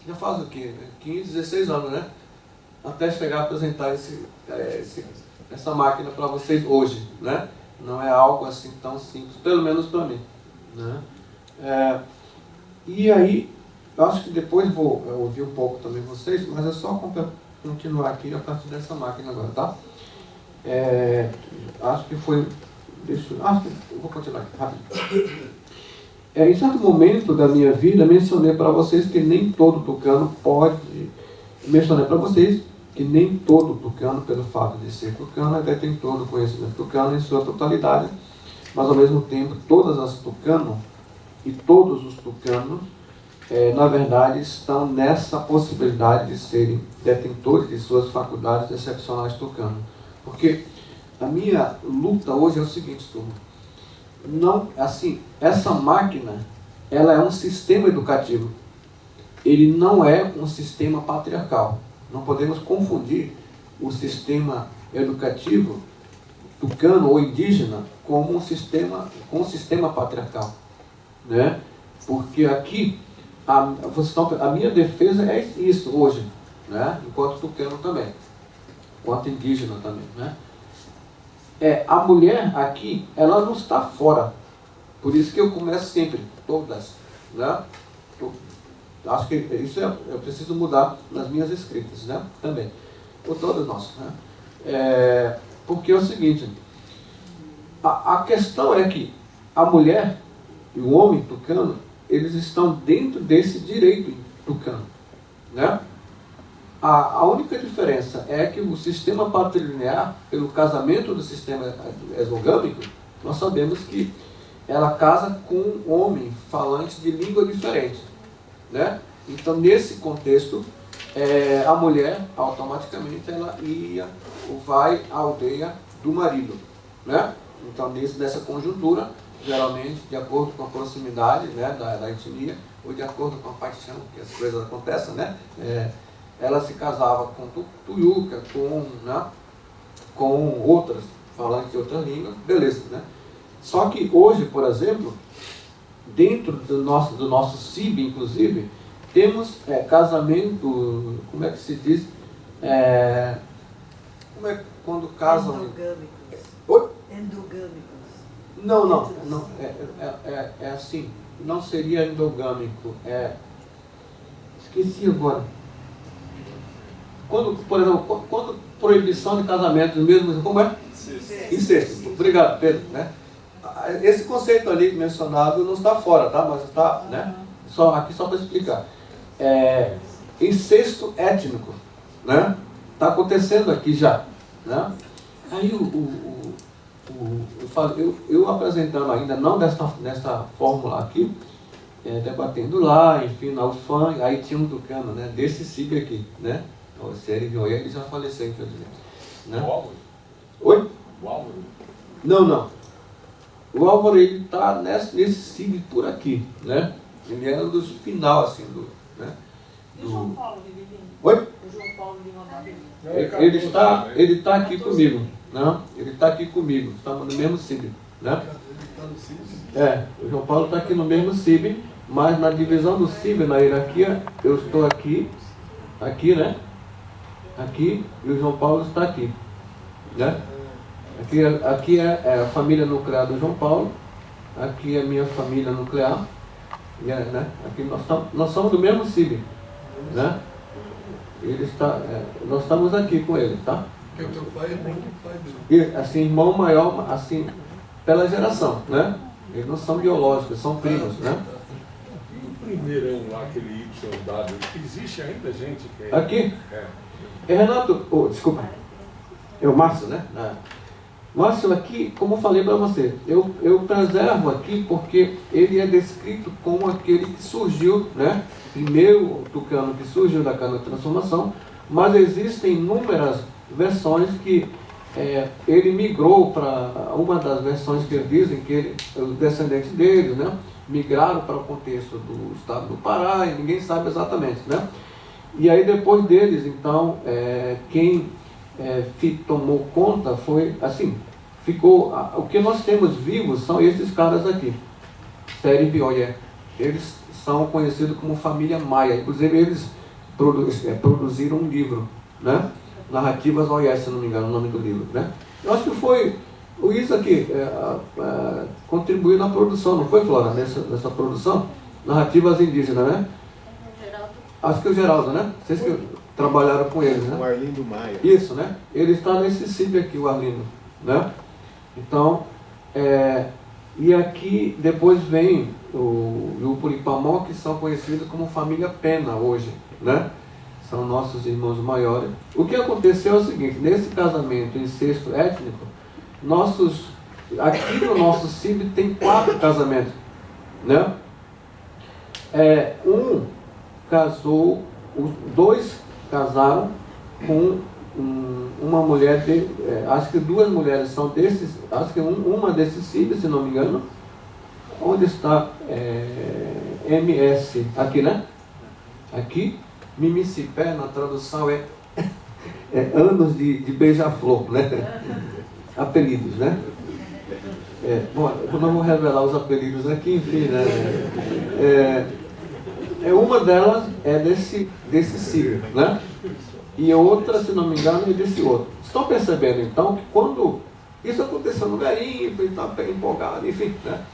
Já faz o quê? 15, 16 anos, né? Até chegar a apresentar essa máquina para vocês hoje, né? Não é algo assim tão simples, pelo menos para mim, né? E aí, eu acho que depois vou ouvir um pouco também vocês, mas é só continuar aqui a partir dessa máquina agora, tá? Acho que foi... acho que eu vou continuar aqui, rápido. Em certo momento da minha vida, mencionei para vocês que nem todo tucano pode... Mencionei para vocês que nem todo tucano, pelo fato de ser tucano, é detentor do conhecimento tucano em sua totalidade, mas ao mesmo tempo todas as tucanos e todos os tucanos, na verdade, estão nessa possibilidade de serem detentores de suas faculdades excepcionais tucano. Porque a minha luta hoje é o seguinte, turma. Não, assim, essa máquina, ela é um sistema educativo. Ele não é um sistema patriarcal. Não podemos confundir o sistema educativo tucano ou indígena como um sistema patriarcal, né? Porque aqui a minha defesa é isso hoje, né? Enquanto tucano também, enquanto indígena também, né? A mulher aqui, ela não está fora. Por isso que eu começo sempre, todas, né? Acho que isso eu preciso mudar nas minhas escritas, né? Também. Ou todas nós, né? Porque é o seguinte, a questão é que a mulher e o homem tucano, eles estão dentro desse direito tucano, né? A única diferença é que o sistema patrilinear, pelo casamento do sistema exogâmico, nós sabemos que ela casa com um homem falante de língua diferente, né? Então, nesse contexto, a mulher, automaticamente, ela ia ou vai à aldeia do marido, né? Então, nessa conjuntura, geralmente, de acordo com a proximidade, né, da etnia, ou de acordo com a paixão, que as coisas acontecem, né? Ela se casava com tuiuca, com outras, falantes de outras línguas, beleza, né? Só que hoje, por exemplo, dentro do nosso CIB, inclusive, temos casamento, como é que se diz? Como é quando casam? Endogâmicos. Oi? Endogâmicos. Não, é assim, não seria endogâmico, esqueci agora. Quando, por exemplo, quando proibição de casamento mesmo, como é? Incesto. Obrigado, Pedro, né? Esse conceito ali mencionado não está fora, tá? Mas está, né? Aqui só para explicar. Incesto étnico, né? Está acontecendo aqui já, né? Aí eu apresentando ainda, não dessa fórmula aqui, debatendo lá, enfim, na UFAM, aí tinha um tucano, né? Desse CIB aqui, né? O Série de Oiê, ele já faleceu, infelizmente. Né? O Álvaro? Oi? O Álvaro? Não. O Álvaro, ele está nesse CIB por aqui, né? Ele era dos final, assim, né? E o João Paulo de Vivinho? Oi? O João Paulo de Vivinho? Ele está aqui comigo, né? Ele está aqui comigo, estamos no mesmo CIB, né? O João Paulo está aqui no mesmo CIB, mas na divisão do CIB, na hierarquia, eu estou aqui, né? Aqui, e o João Paulo está aqui, né? Aqui é a família nuclear do João Paulo, aqui é a minha família nuclear, né? Aqui nós somos do mesmo CIB, né? Nós estamos aqui com ele, tá? Porque o teu pai é irmão do pai dele. E, assim, irmão maior, assim, pela geração, né? Eles não são biológicos, são primos, né? E o primeirão lá, aquele YW, existe ainda gente que Aqui? Renato, desculpa, é o Márcio, né? Márcio aqui, como eu falei para você, eu preservo aqui porque ele é descrito como aquele que surgiu, né? Primeiro tucano que surgiu da cana-transformação, mas existem inúmeras versões que ele migrou para uma das versões que dizem que os descendentes dele, né? Migraram para o contexto do estado do Pará e ninguém sabe exatamente, né? E aí depois deles, então, quem tomou conta foi, assim, o que nós temos vivos são esses caras aqui, Série Bioye. Eles são conhecidos como família Maia, inclusive eles produziram um livro, né? Narrativas Oié, se não me engano, o nome do livro, né? Eu acho que foi o Isa que contribuiu na produção, não foi, Flora, nessa produção? Narrativas indígenas, né? Acho que o Geraldo, né? Vocês que trabalharam com eles, né? O Arlindo Maia. Isso, né? Ele está nesse CIB aqui, o Arlindo, né? Então, e aqui depois vem o Puripamó, que são conhecidos como família Pena hoje, né? São nossos irmãos maiores. O que aconteceu é o seguinte, nesse casamento incesto étnico, aqui no nosso CIB tem 4 casamentos, né? Dois casaram com uma mulher, acho que 2 mulheres são desses, acho que uma desses CIB, se não me engano. Onde está MS? Aqui, né? Aqui, Mimicipé, na tradução anos de beija-flor, né? Apelidos, né? Bom, eu não vou revelar os apelidos aqui, enfim, né? Uma delas é desse signo, né? E a outra, se não me engano, é desse outro. Estão percebendo, então, que quando isso aconteceu no garimpo, ele estava empolgado, enfim, né?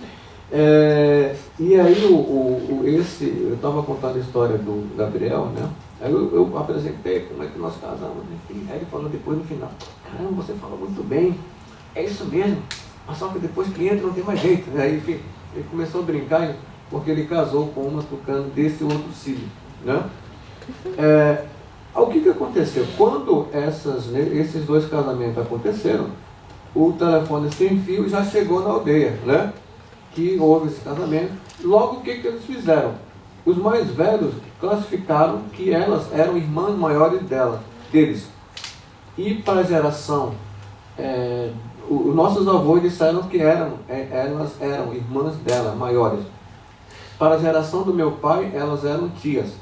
E aí, eu estava contando a história do Gabriel, né? Aí eu apresentei como é que nós casamos, enfim. Aí ele falou depois no final: caramba, você fala muito bem, é isso mesmo, mas só que depois que entra não tem mais jeito. Aí, enfim, ele começou a brincar, porque ele casou com uma tucano desse outro signo, né? O que aconteceu? Quando esses dois casamentos aconteceram, o telefone sem fio já chegou na aldeia, né? Que houve esse casamento. Logo, o que eles fizeram? Os mais velhos classificaram que elas eram irmãs maiores deles. E para a geração, os nossos avós disseram que elas eram irmãs dela, maiores. Para a geração do meu pai, elas eram tias.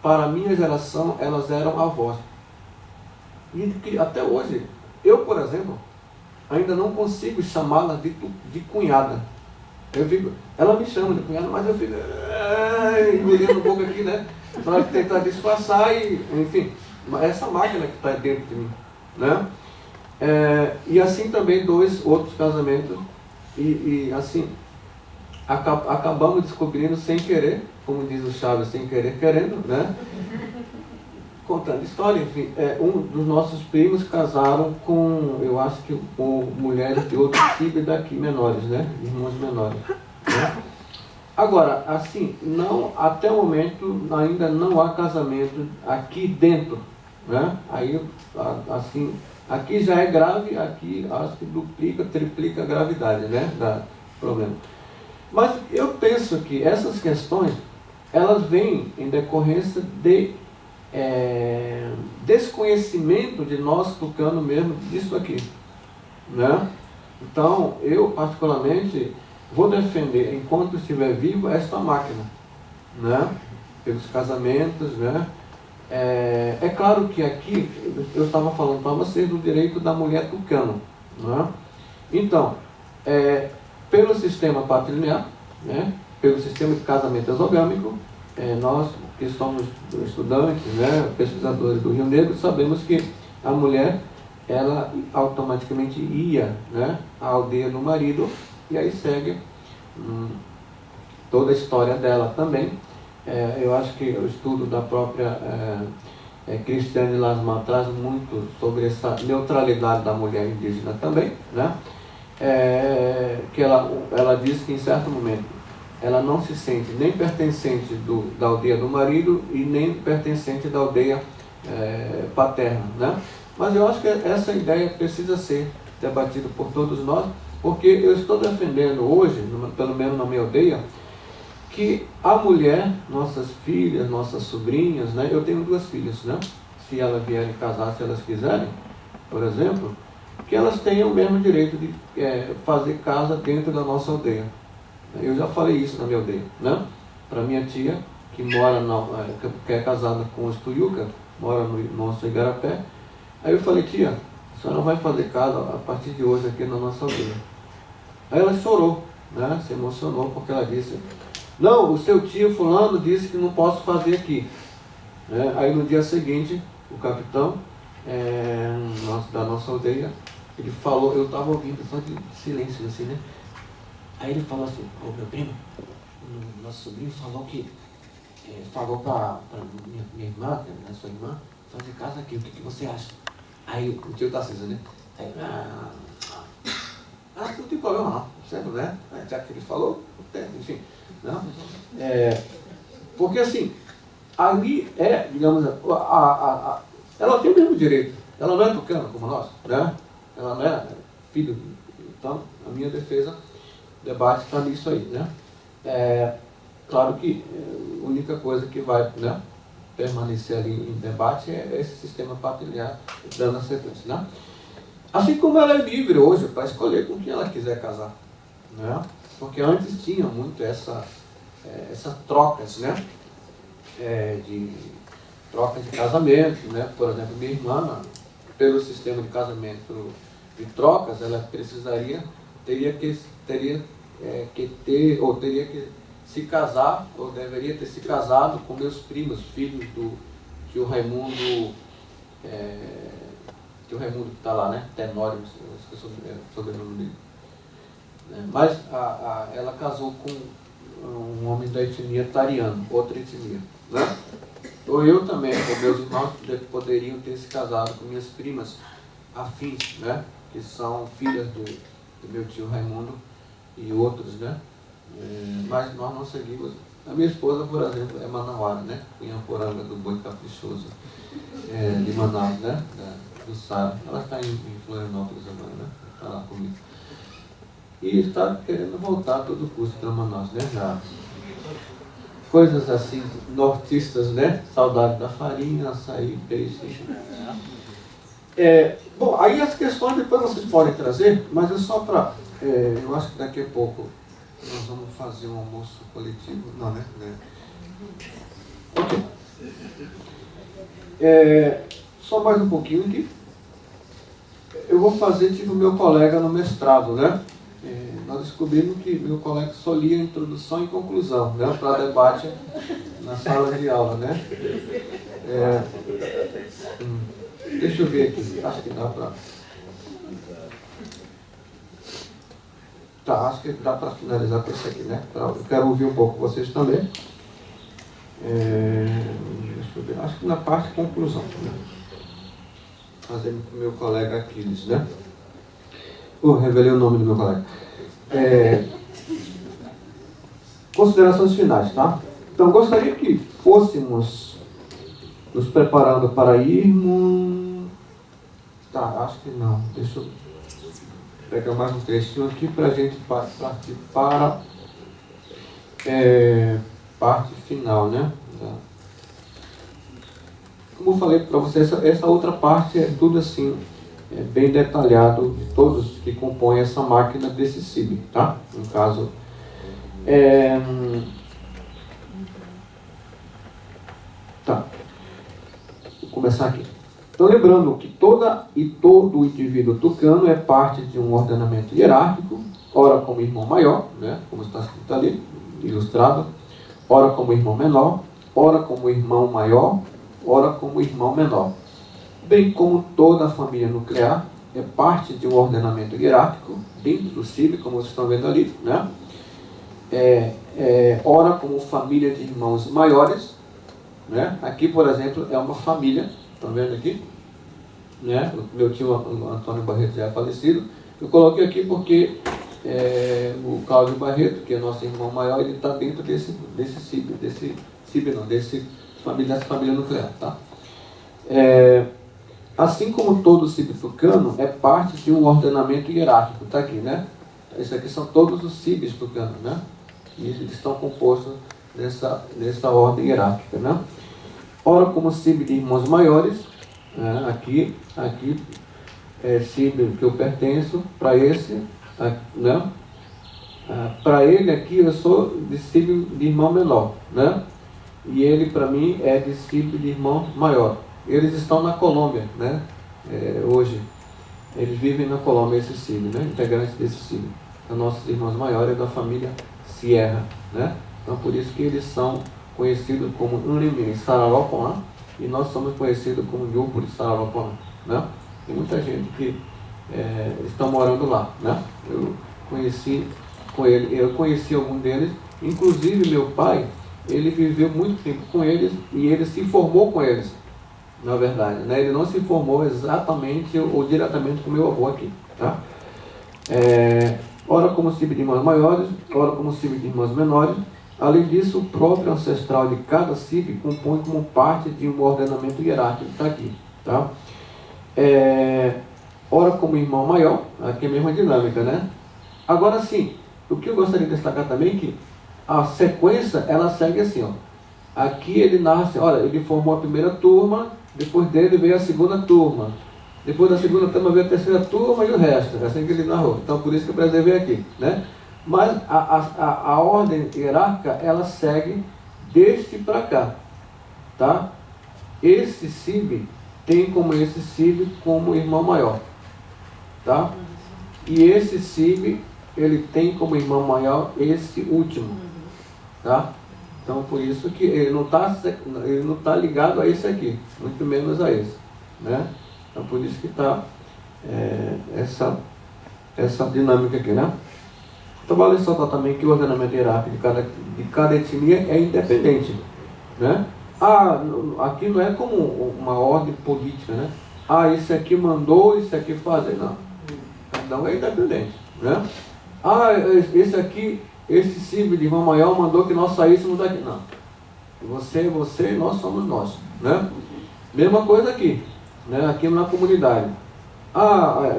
Para a minha geração, elas eram avós. E que até hoje, eu, por exemplo, ainda não consigo chamá-la de cunhada. Ela me chama de cunhada, mas eu fico engolindo um pouco aqui, né? Para tentar disfarçar e, enfim, essa máquina que está dentro de mim, né? E assim também 2 outros casamentos e assim acabamos descobrindo sem querer, como diz o Chaves, sem querer querendo, né? Contando história, enfim, um dos nossos primos casaram com, eu acho que com mulheres de outro signo daqui, menores, né? Irmãos menores, né? Agora, assim, até o momento ainda não há casamento aqui dentro, né? Aí, assim, aqui já é grave, aqui acho que duplica, triplica a gravidade, né? Da problema. Mas eu penso que essas questões, elas vêm em decorrência de desconhecimento de nós tucano mesmo disso aqui, né? Então, eu particularmente vou defender, enquanto estiver vivo, esta máquina, né? Pelos casamentos, né? É claro que aqui, eu estava falando para vocês do direito da mulher tucano, né? Então, pelo sistema patrilinear, né? Pelo sistema de casamento exogâmico, nós que somos estudantes, né, pesquisadores do Rio Negro, sabemos que a mulher, ela automaticamente ia, né, à aldeia do marido, e aí segue toda a história dela também. Eu acho que o estudo da própria Cristiane Lasma traz muito sobre essa neutralidade da mulher indígena também, né? Que ela diz que em certo momento ela não se sente nem pertencente da aldeia do marido e nem pertencente da aldeia paterna, né? Mas eu acho que essa ideia precisa ser debatida por todos nós, porque eu estou defendendo hoje, pelo menos na minha aldeia, que a mulher, nossas filhas, nossas sobrinhas, né? Eu tenho 2 filhas, né? Se elas vierem casar, se elas quiserem, por exemplo, que elas tenham o mesmo direito de fazer casa dentro da nossa aldeia. Eu já falei isso na minha aldeia, né? Para minha tia, que que é casada com os Tuyuca, mora no nosso Igarapé. Aí eu falei: tia, a senhora vai fazer casa a partir de hoje aqui na nossa aldeia. Aí ela chorou, né? Se emocionou, porque ela disse: não, o seu tio fulano disse que não posso fazer aqui. Aí no dia seguinte, o capitão da nossa aldeia, ele falou, eu estava ouvindo só de silêncio assim, né? Aí ele falou assim: ô meu primo, o nosso sobrinho falou para minha irmã, né, sua irmã, fazer casa aqui, o que você acha? Aí o tio Tarcísio, né? Aí, acho que não tem problema não, certo, né? Já que ele falou, enfim, não? Porque assim, ali digamos, ela tem o mesmo direito, ela não é tucana como nós, né? Ela não é filho, então a minha defesa, debate está nisso aí, né? Claro que a única coisa que vai, né, permanecer ali em debate é esse sistema patrilinear dando a sequência, né? Assim como ela é livre hoje para escolher com quem ela quiser casar, né? Porque antes tinha muito essas trocas, né? troca de casamento, né? Por exemplo, minha irmã, pelo sistema de casamento de trocas, ela teria que se casar, ou deveria ter se casado com meus primos, filhos do tio Raimundo, tio Raimundo que está lá, né? Tenório, esqueci o sobrenome dele. Mas ela casou com um homem da etnia tariano, outra etnia, né? Ou eu também, ou meus irmãos poderiam ter se casado com minhas primas afins, né? Que são filhas do meu tio Raimundo e outros, né? Mas nós não seguimos. A minha esposa, por exemplo, é manauara, né? Cunhamporanga do Boi Caprichoso, de Manaus, né? Do Sara. Ela está em Florianópolis agora, né? Está lá comigo. E está querendo voltar a todo custo para Manaus, né? Já. Coisas assim, nortistas, né? Saudade da farinha, açaí, peixe. Bom, aí as questões depois vocês podem trazer, mas é só para... eu acho que daqui a pouco nós vamos fazer um almoço coletivo. Não, né? Ok. Só mais um pouquinho aqui. Eu vou fazer tipo meu colega no mestrado, né? Nós descobrimos que meu colega só lia introdução e conclusão, né? Para debate na sala de aula, né? Deixa eu ver aqui, acho que dá para... Tá, acho que dá para finalizar com isso aqui, né? Eu quero ouvir um pouco vocês também. Deixa eu ver, acho que na parte de conclusão, né? Fazendo com o meu colega Aquiles, né? Revelei o nome do meu colega. Considerações finais, tá? Então, gostaria que fôssemos nos preparando para irmos... Tá, acho que não. Deixa eu pegar mais um trechinho aqui para a gente partir para parte final, né? Como eu falei para vocês, essa outra parte é tudo assim, bem detalhado de todos que compõem essa máquina desse CIB, tá? No caso, tá. Vou começar aqui. Então, lembrando que todo indivíduo tucano é parte de um ordenamento hierárquico, ora como irmão maior, né? Como está escrito ali, ilustrado, ora como irmão menor, ora como irmão maior, ora como irmão menor. Bem como toda a família nuclear é parte de um ordenamento hierárquico, dentro do CIB, como vocês estão vendo ali, né? Ora como família de irmãos maiores, né? Aqui, por exemplo, é uma família, estão vendo aqui? Né? O meu tio Antônio Barreto já é falecido. Eu coloquei aqui porque o Cláudio Barreto, que é nosso irmão maior, ele está dentro desse CIB, dessa família nuclear, tá? Assim como todo CIB tucano é parte de um ordenamento hierárquico, está aqui, né? Esses aqui são todos os CIBs tucanos, né? E eles estão compostos dessa ordem hierárquica, né? Ora como CIB de irmãos maiores, aqui CIB que eu pertenço, para esse, né? Para ele aqui eu sou de CIB de irmão menor, né? E ele para mim é de CIB de irmão maior. Eles estão na Colômbia, né? Hoje eles vivem na Colômbia, esse CIB, né? Integrantes desse CIB. Os nossos irmãos maiores é da família Sierra, né? Então por isso que eles são conhecidos como Unimini Saralopoan, e nós somos conhecidos como Yupuri Saralopoan, né? Tem muita gente que estão morando lá, né? Eu conheci algum deles, inclusive meu pai, ele viveu muito tempo com eles e ele se formou com eles, na verdade, né? Ele não se formou exatamente ou diretamente com meu avô aqui, tá? Ora como CIB de irmãos maiores, ora como CIB de irmãos menores. Além disso, o próprio ancestral de cada CIB compõe como parte de um ordenamento hierárquico, está aqui, tá? Ora como irmão maior, aqui é a mesma dinâmica, né? Agora sim, o que eu gostaria de destacar também é que a sequência, ela segue assim, ó. Aqui ele narra assim, olha, ele formou a primeira turma, depois dele veio a segunda turma, depois da segunda turma veio a terceira turma e o resto, é assim que ele narrou. Então por isso que eu preservei aqui, né? Mas a ordem hierárquica, ela segue deste para cá, tá? esse SIB tem como esse SIB como irmão maior, tá? E esse SIB, ele tem como irmão maior esse último, tá? Então, por isso que ele não tá ligado a esse aqui, muito menos a esse, né? Então, por isso que está essa dinâmica aqui, né? Então, vale ressaltar também que o ordenamento hierárquico de cada etnia é independente, né? Aqui não é como uma ordem política, né? Esse aqui mandou, esse aqui fazer, não. Cada um é independente, né? Esse SIB de irmão maior mandou que nós saíssemos daqui. Não. Você, nós somos nós, né? Mesma coisa aqui, né? Aqui na comunidade.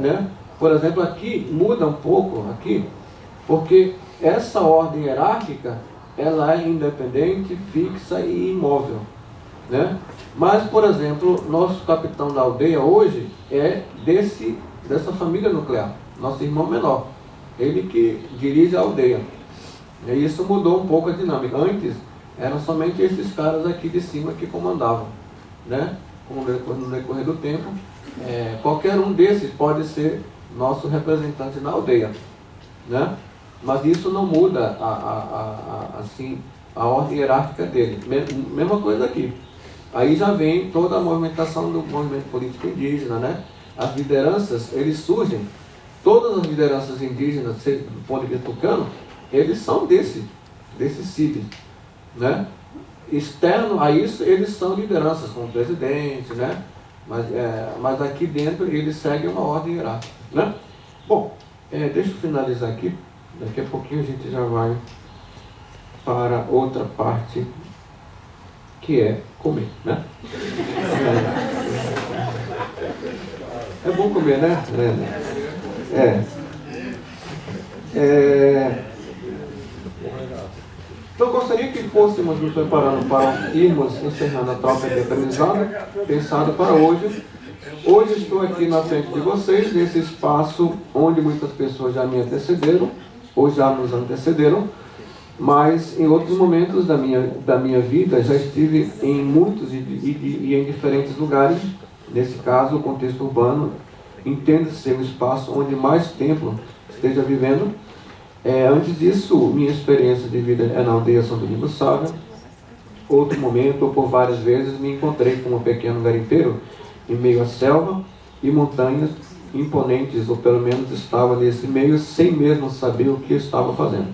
Né? Por exemplo, aqui muda um pouco, aqui, porque essa ordem hierárquica, ela é independente, fixa e imóvel, né? Mas, por exemplo, nosso capitão da aldeia hoje é dessa família nuclear, nosso irmão menor, ele que dirige a aldeia. E isso mudou um pouco a dinâmica. Antes, eram somente esses caras aqui de cima que comandavam, né? No decorrer do tempo, qualquer um desses pode ser nosso representante na aldeia, né? Mas isso não muda a ordem hierárquica dele. Mesma coisa aqui. Aí já vem toda a movimentação do movimento político indígena, né? As lideranças, eles surgem, todas as lideranças indígenas, do ponto de vista tucano, eles são desse SIB, né? Externo a isso, eles são lideranças, como presidente, né? Mas aqui dentro eles seguem uma ordem hierárquica, né? Bom, deixa eu finalizar aqui. Daqui a pouquinho a gente já vai para outra parte, que é comer, né? É bom comer, né? Então, eu gostaria que fôssemos nos preparando para irmos encerrando a troca de aprendizado, pensado para hoje. Hoje estou aqui na frente de vocês, nesse espaço onde muitas pessoas já me antecederam, ou já nos antecederam, mas em outros momentos da minha vida já estive em muitos e em diferentes lugares. Nesse caso, o contexto urbano entende-se ser um espaço onde mais tempo esteja vivendo. Antes disso, minha experiência de vida é na aldeia São Domingos Sávio. Outro momento, ou por várias vezes, me encontrei com um pequeno garimpeiro em meio à selva e montanhas imponentes, ou pelo menos estava nesse meio sem mesmo saber o que estava fazendo.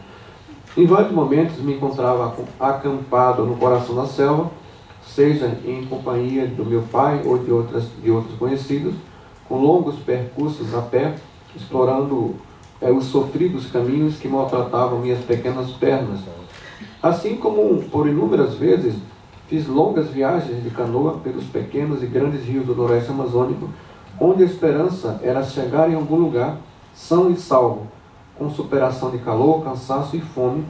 Em vários momentos me encontrava acampado no coração da selva, seja em companhia do meu pai ou de outros conhecidos, com longos percursos a pé, explorando os sofridos caminhos que maltratavam minhas pequenas pernas. Assim como por inúmeras vezes fiz longas viagens de canoa pelos pequenos e grandes rios do Noroeste Amazônico, onde a esperança era chegar em algum lugar são e salvo, com superação de calor, cansaço e fome,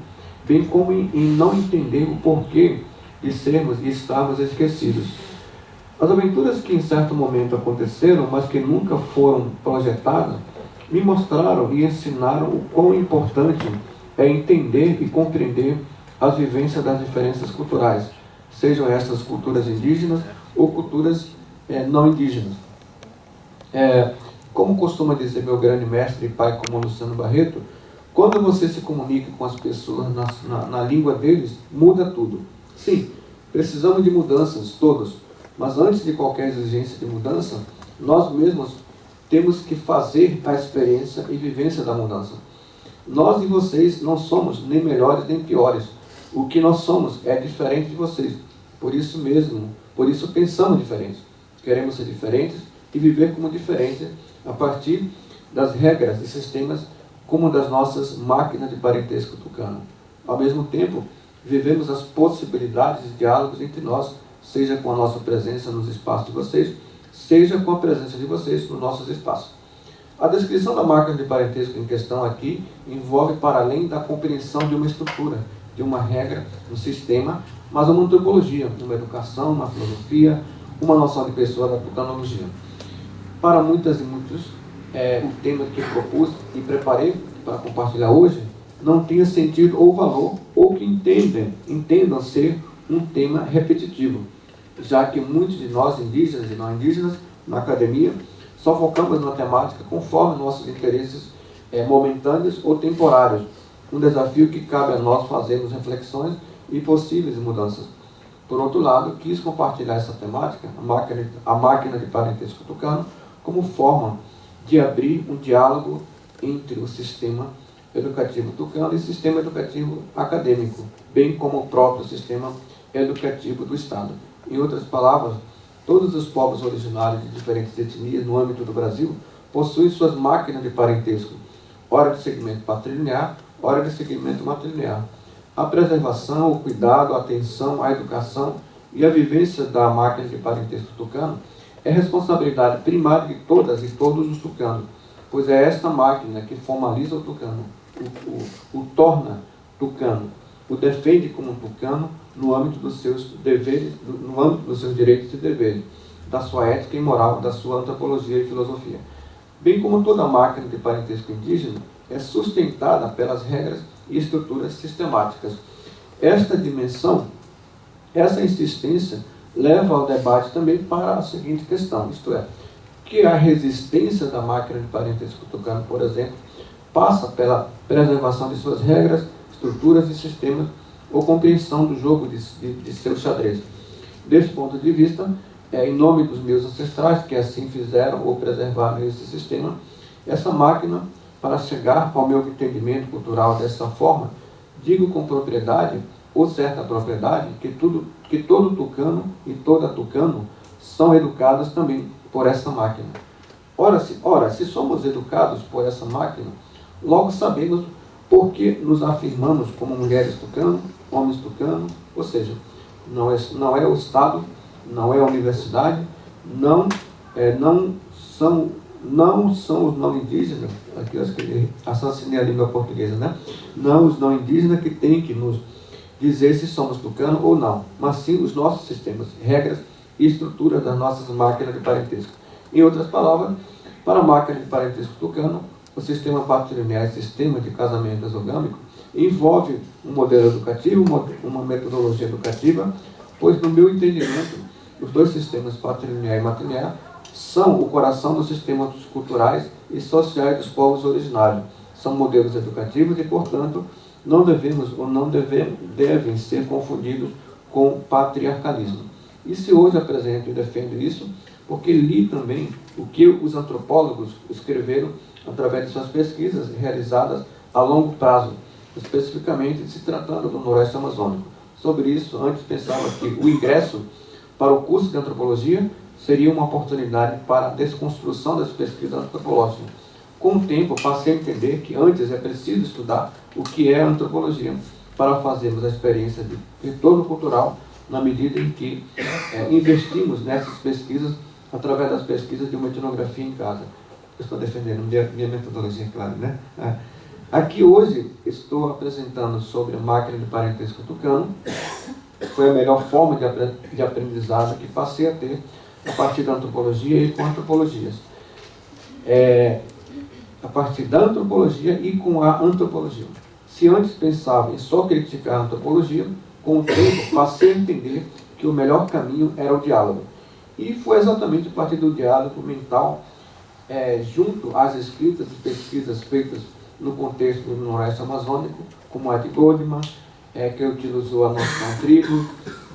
bem como em não entender o porquê de sermos e estarmos esquecidos. As aventuras que em certo momento aconteceram, mas que nunca foram projetadas, me mostraram e ensinaram o quão importante é entender e compreender as vivências das diferenças culturais, sejam essas culturas indígenas ou culturas não indígenas. Como costuma dizer meu grande mestre e pai como Luciano Barreto, quando você se comunica com as pessoas na língua deles, muda tudo. Sim, precisamos de mudanças, todos, mas antes de qualquer exigência de mudança, nós mesmos temos que fazer a experiência e vivência da mudança. Nós e vocês não somos nem melhores nem piores. O que nós somos é diferente de vocês. Por isso pensamos diferentes. Queremos ser diferentes e viver como diferentes a partir das regras e sistemas como das nossas máquinas de parentesco tucano. Ao mesmo tempo, vivemos as possibilidades de diálogos entre nós, seja com a nossa presença nos espaços de vocês, seja com a presença de vocês nos nossos espaços. A descrição da máquina de parentesco em questão aqui envolve para além da compreensão de uma estrutura, de uma regra, um sistema, mas uma antropologia, uma educação, uma filosofia, uma noção de pessoa da tucanologia. Para muitas e muitos, o tema que propus e preparei para compartilhar hoje não tenha sentido ou valor, ou que entendam ser um tema repetitivo. já que muitos de nós, indígenas e não indígenas, na academia, só focamos na temática conforme nossos interesses momentâneos ou temporários. Um desafio que cabe a nós fazermos reflexões e possíveis mudanças. Por outro lado, quis compartilhar essa temática, a máquina de parentesco tucano, como forma de abrir um diálogo entre o sistema educativo tucano e o sistema educativo acadêmico, bem como o próprio sistema educativo do Estado. Em outras palavras, todos os povos originários de diferentes etnias no âmbito do Brasil possuem suas máquinas de parentesco, ora de segmento patrilinear, ora de segmento matrilinear. A preservação, o cuidado, a atenção, a educação e a vivência da máquina de parentesco tucano é responsabilidade primária de todas e todos os tucanos, pois é esta máquina que formaliza o tucano, o torna tucano, o defende como tucano no âmbito dos seus deveres, no âmbito dos seus direitos e deveres, da sua ética e moral, da sua antropologia e filosofia. Bem como toda máquina de parentesco indígena é sustentada pelas regras e estruturas sistemáticas. Esta dimensão, essa insistência, leva ao debate também para a seguinte questão, isto é, que a resistência da máquina de parentesco tucano, por exemplo, passa pela preservação de suas regras, estruturas e sistemas, ou compreensão do jogo de seu xadrez. Desse ponto de vista, em nome dos meus ancestrais, que assim fizeram ou preservaram esse sistema, essa máquina, para chegar ao meu entendimento cultural dessa forma, digo com propriedade, ou certa propriedade, que todo tucano e toda tucano são educados também por essa máquina. Ora, se somos educados por essa máquina, logo sabemos por que nos afirmamos como mulheres tucano, homens tucano, ou seja, não é o Estado, não é a universidade, não são os não indígenas, aqui eu acho que assassinei a língua portuguesa, né? Não os não indígenas que têm que nos dizer se somos tucano ou não, mas sim os nossos sistemas, regras e estruturas das nossas máquinas de parentesco. Em outras palavras, para a máquina de parentesco tucano, o sistema patrilinear e sistema de casamento exogâmico envolve um modelo educativo, uma metodologia educativa, pois, no meu entendimento, os dois sistemas patrilinear e matrilinear são o coração dos sistemas culturais e sociais dos povos originários. São modelos educativos e, portanto, não devemos ou não devem ser confundidos com patriarcalismo. E se hoje apresento e defendo isso, porque li também o que os antropólogos escreveram através de suas pesquisas realizadas a longo prazo, especificamente se tratando do Noroeste Amazônico. Sobre isso, antes pensava que o ingresso para o curso de antropologia seria uma oportunidade para a desconstrução das pesquisas antropológicas. Com o tempo, passei a entender que antes é preciso estudar o que é antropologia, para fazermos a experiência de retorno cultural na medida em que investimos nessas pesquisas através das pesquisas de uma etnografia em casa. Eu estou defendendo minha metodologia, claro, né? Aqui hoje estou apresentando sobre a máquina de parentesco tucano. Foi a melhor forma de aprendizado que passei a ter a partir da antropologia e com antropologias. A partir da antropologia e com a antropologia. Se antes pensava em só criticar a antropologia, com o tempo passei a entender que o melhor caminho era o diálogo. E foi exatamente a partir do diálogo mental, junto às escritas e pesquisas feitas no contexto do Noroeste Amazônico, como a de Goldman, que utilizou a noção tribo,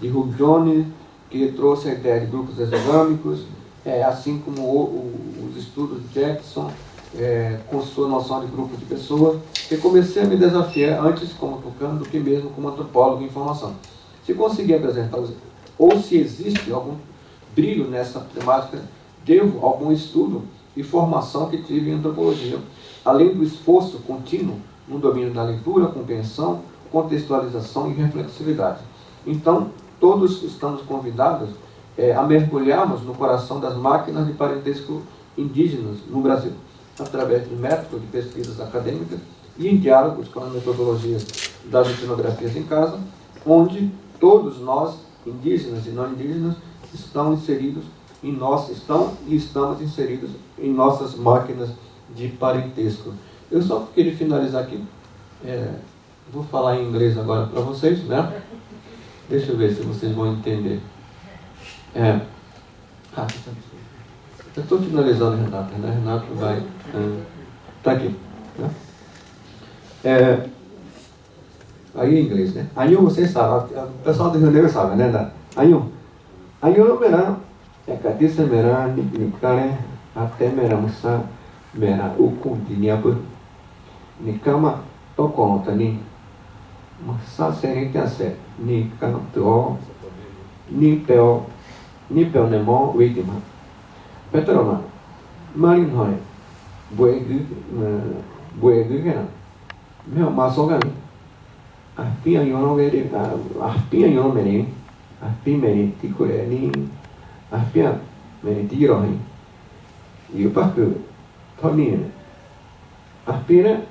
de Hugh Jones, que trouxe a ideia de grupos exogâmicos, assim como os estudos de Jackson, com sua noção de grupo de pessoas, que comecei a me desafiar antes como tucano do que mesmo como antropólogo em formação. Se conseguir apresentar, ou se existe algum brilho nessa temática, devo algum estudo e formação que tive em antropologia, além do esforço contínuo no domínio da leitura, compreensão, contextualização e reflexividade. Então, todos estamos convidados a mergulharmos no coração das máquinas de parentesco indígenas no Brasil, através de métodos de pesquisas acadêmicas e em diálogos com as metodologias das etnografias em casa, onde todos nós, indígenas e não indígenas, estamos inseridos em nossas máquinas de parentesco. Eu só queria finalizar aqui, vou falar em inglês agora para vocês, né? Deixa eu ver se vocês vão entender. Eu estou finalizando, Renato. Né? Renato vai... Está aqui. Né? Aí em inglês, né? Aí vocês sabem, o pessoal do Rio Negro sabe, né? Aí no verão, Catissa Merá, Nicare, até Meramussa, Mera, Uku, Diniapu, Nicama, Toconta, Ni, Massa, Serentiace, Nicanto, Nipel, Nemo, Widima, Petroma, Marinhoi, Buegu, meu Massogami, Arpia Yonomeri, Arpia Yonomeri, Arpia Meri, Ticureni, Arpia Meri, Tirohi, e o Pacu, Tonina, Arpina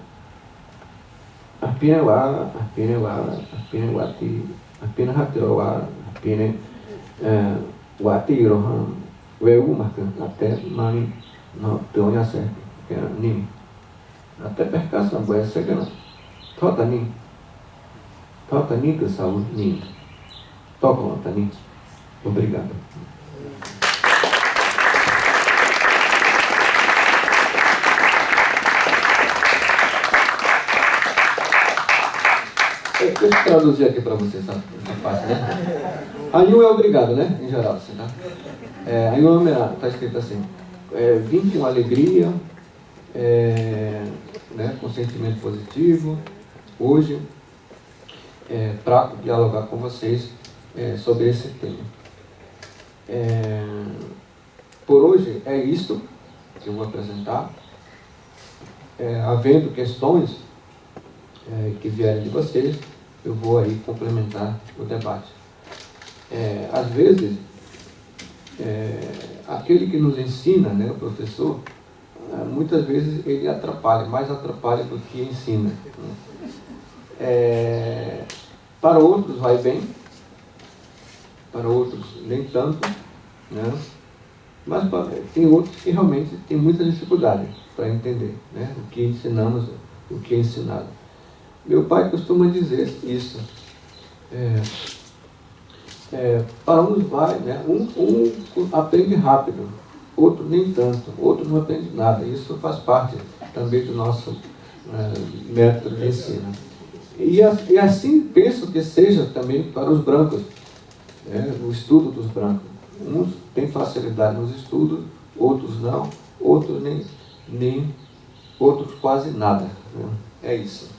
Wati, Arpina Hatoa, Arpina Wati Rohan, Weu Macan, até Mani, não, Tonha Sé, que era Nimi, até percação, boa seca não, Tota Ni que saúde, Ni, Toca Ni, obrigado. Deixa eu traduzir aqui para vocês essa parte, né? Anhu é obrigado, né? Em geral, assim, tá? Anhu está escrito assim: vim com alegria, né, com sentimento positivo, hoje, para dialogar com vocês sobre esse tema. Por hoje é isto que eu vou apresentar. Havendo questões que vierem de vocês, eu vou aí complementar o debate. Às vezes, aquele que nos ensina, né, o professor, muitas vezes ele atrapalha, mais atrapalha do que ensina. Para outros vai bem, para outros nem tanto, né? Mas tem outros que realmente têm muita dificuldade para entender, né, o que ensinamos, o que é ensinado. Meu pai costuma dizer isso. Para uns vai, né? Um aprende rápido, outro nem tanto, outro não aprende nada. Isso faz parte também do nosso método de ensino. E assim penso que seja também para os brancos, o estudo dos brancos. Uns têm facilidade nos estudos, outros não, outros nem outros quase nada. Né? É isso.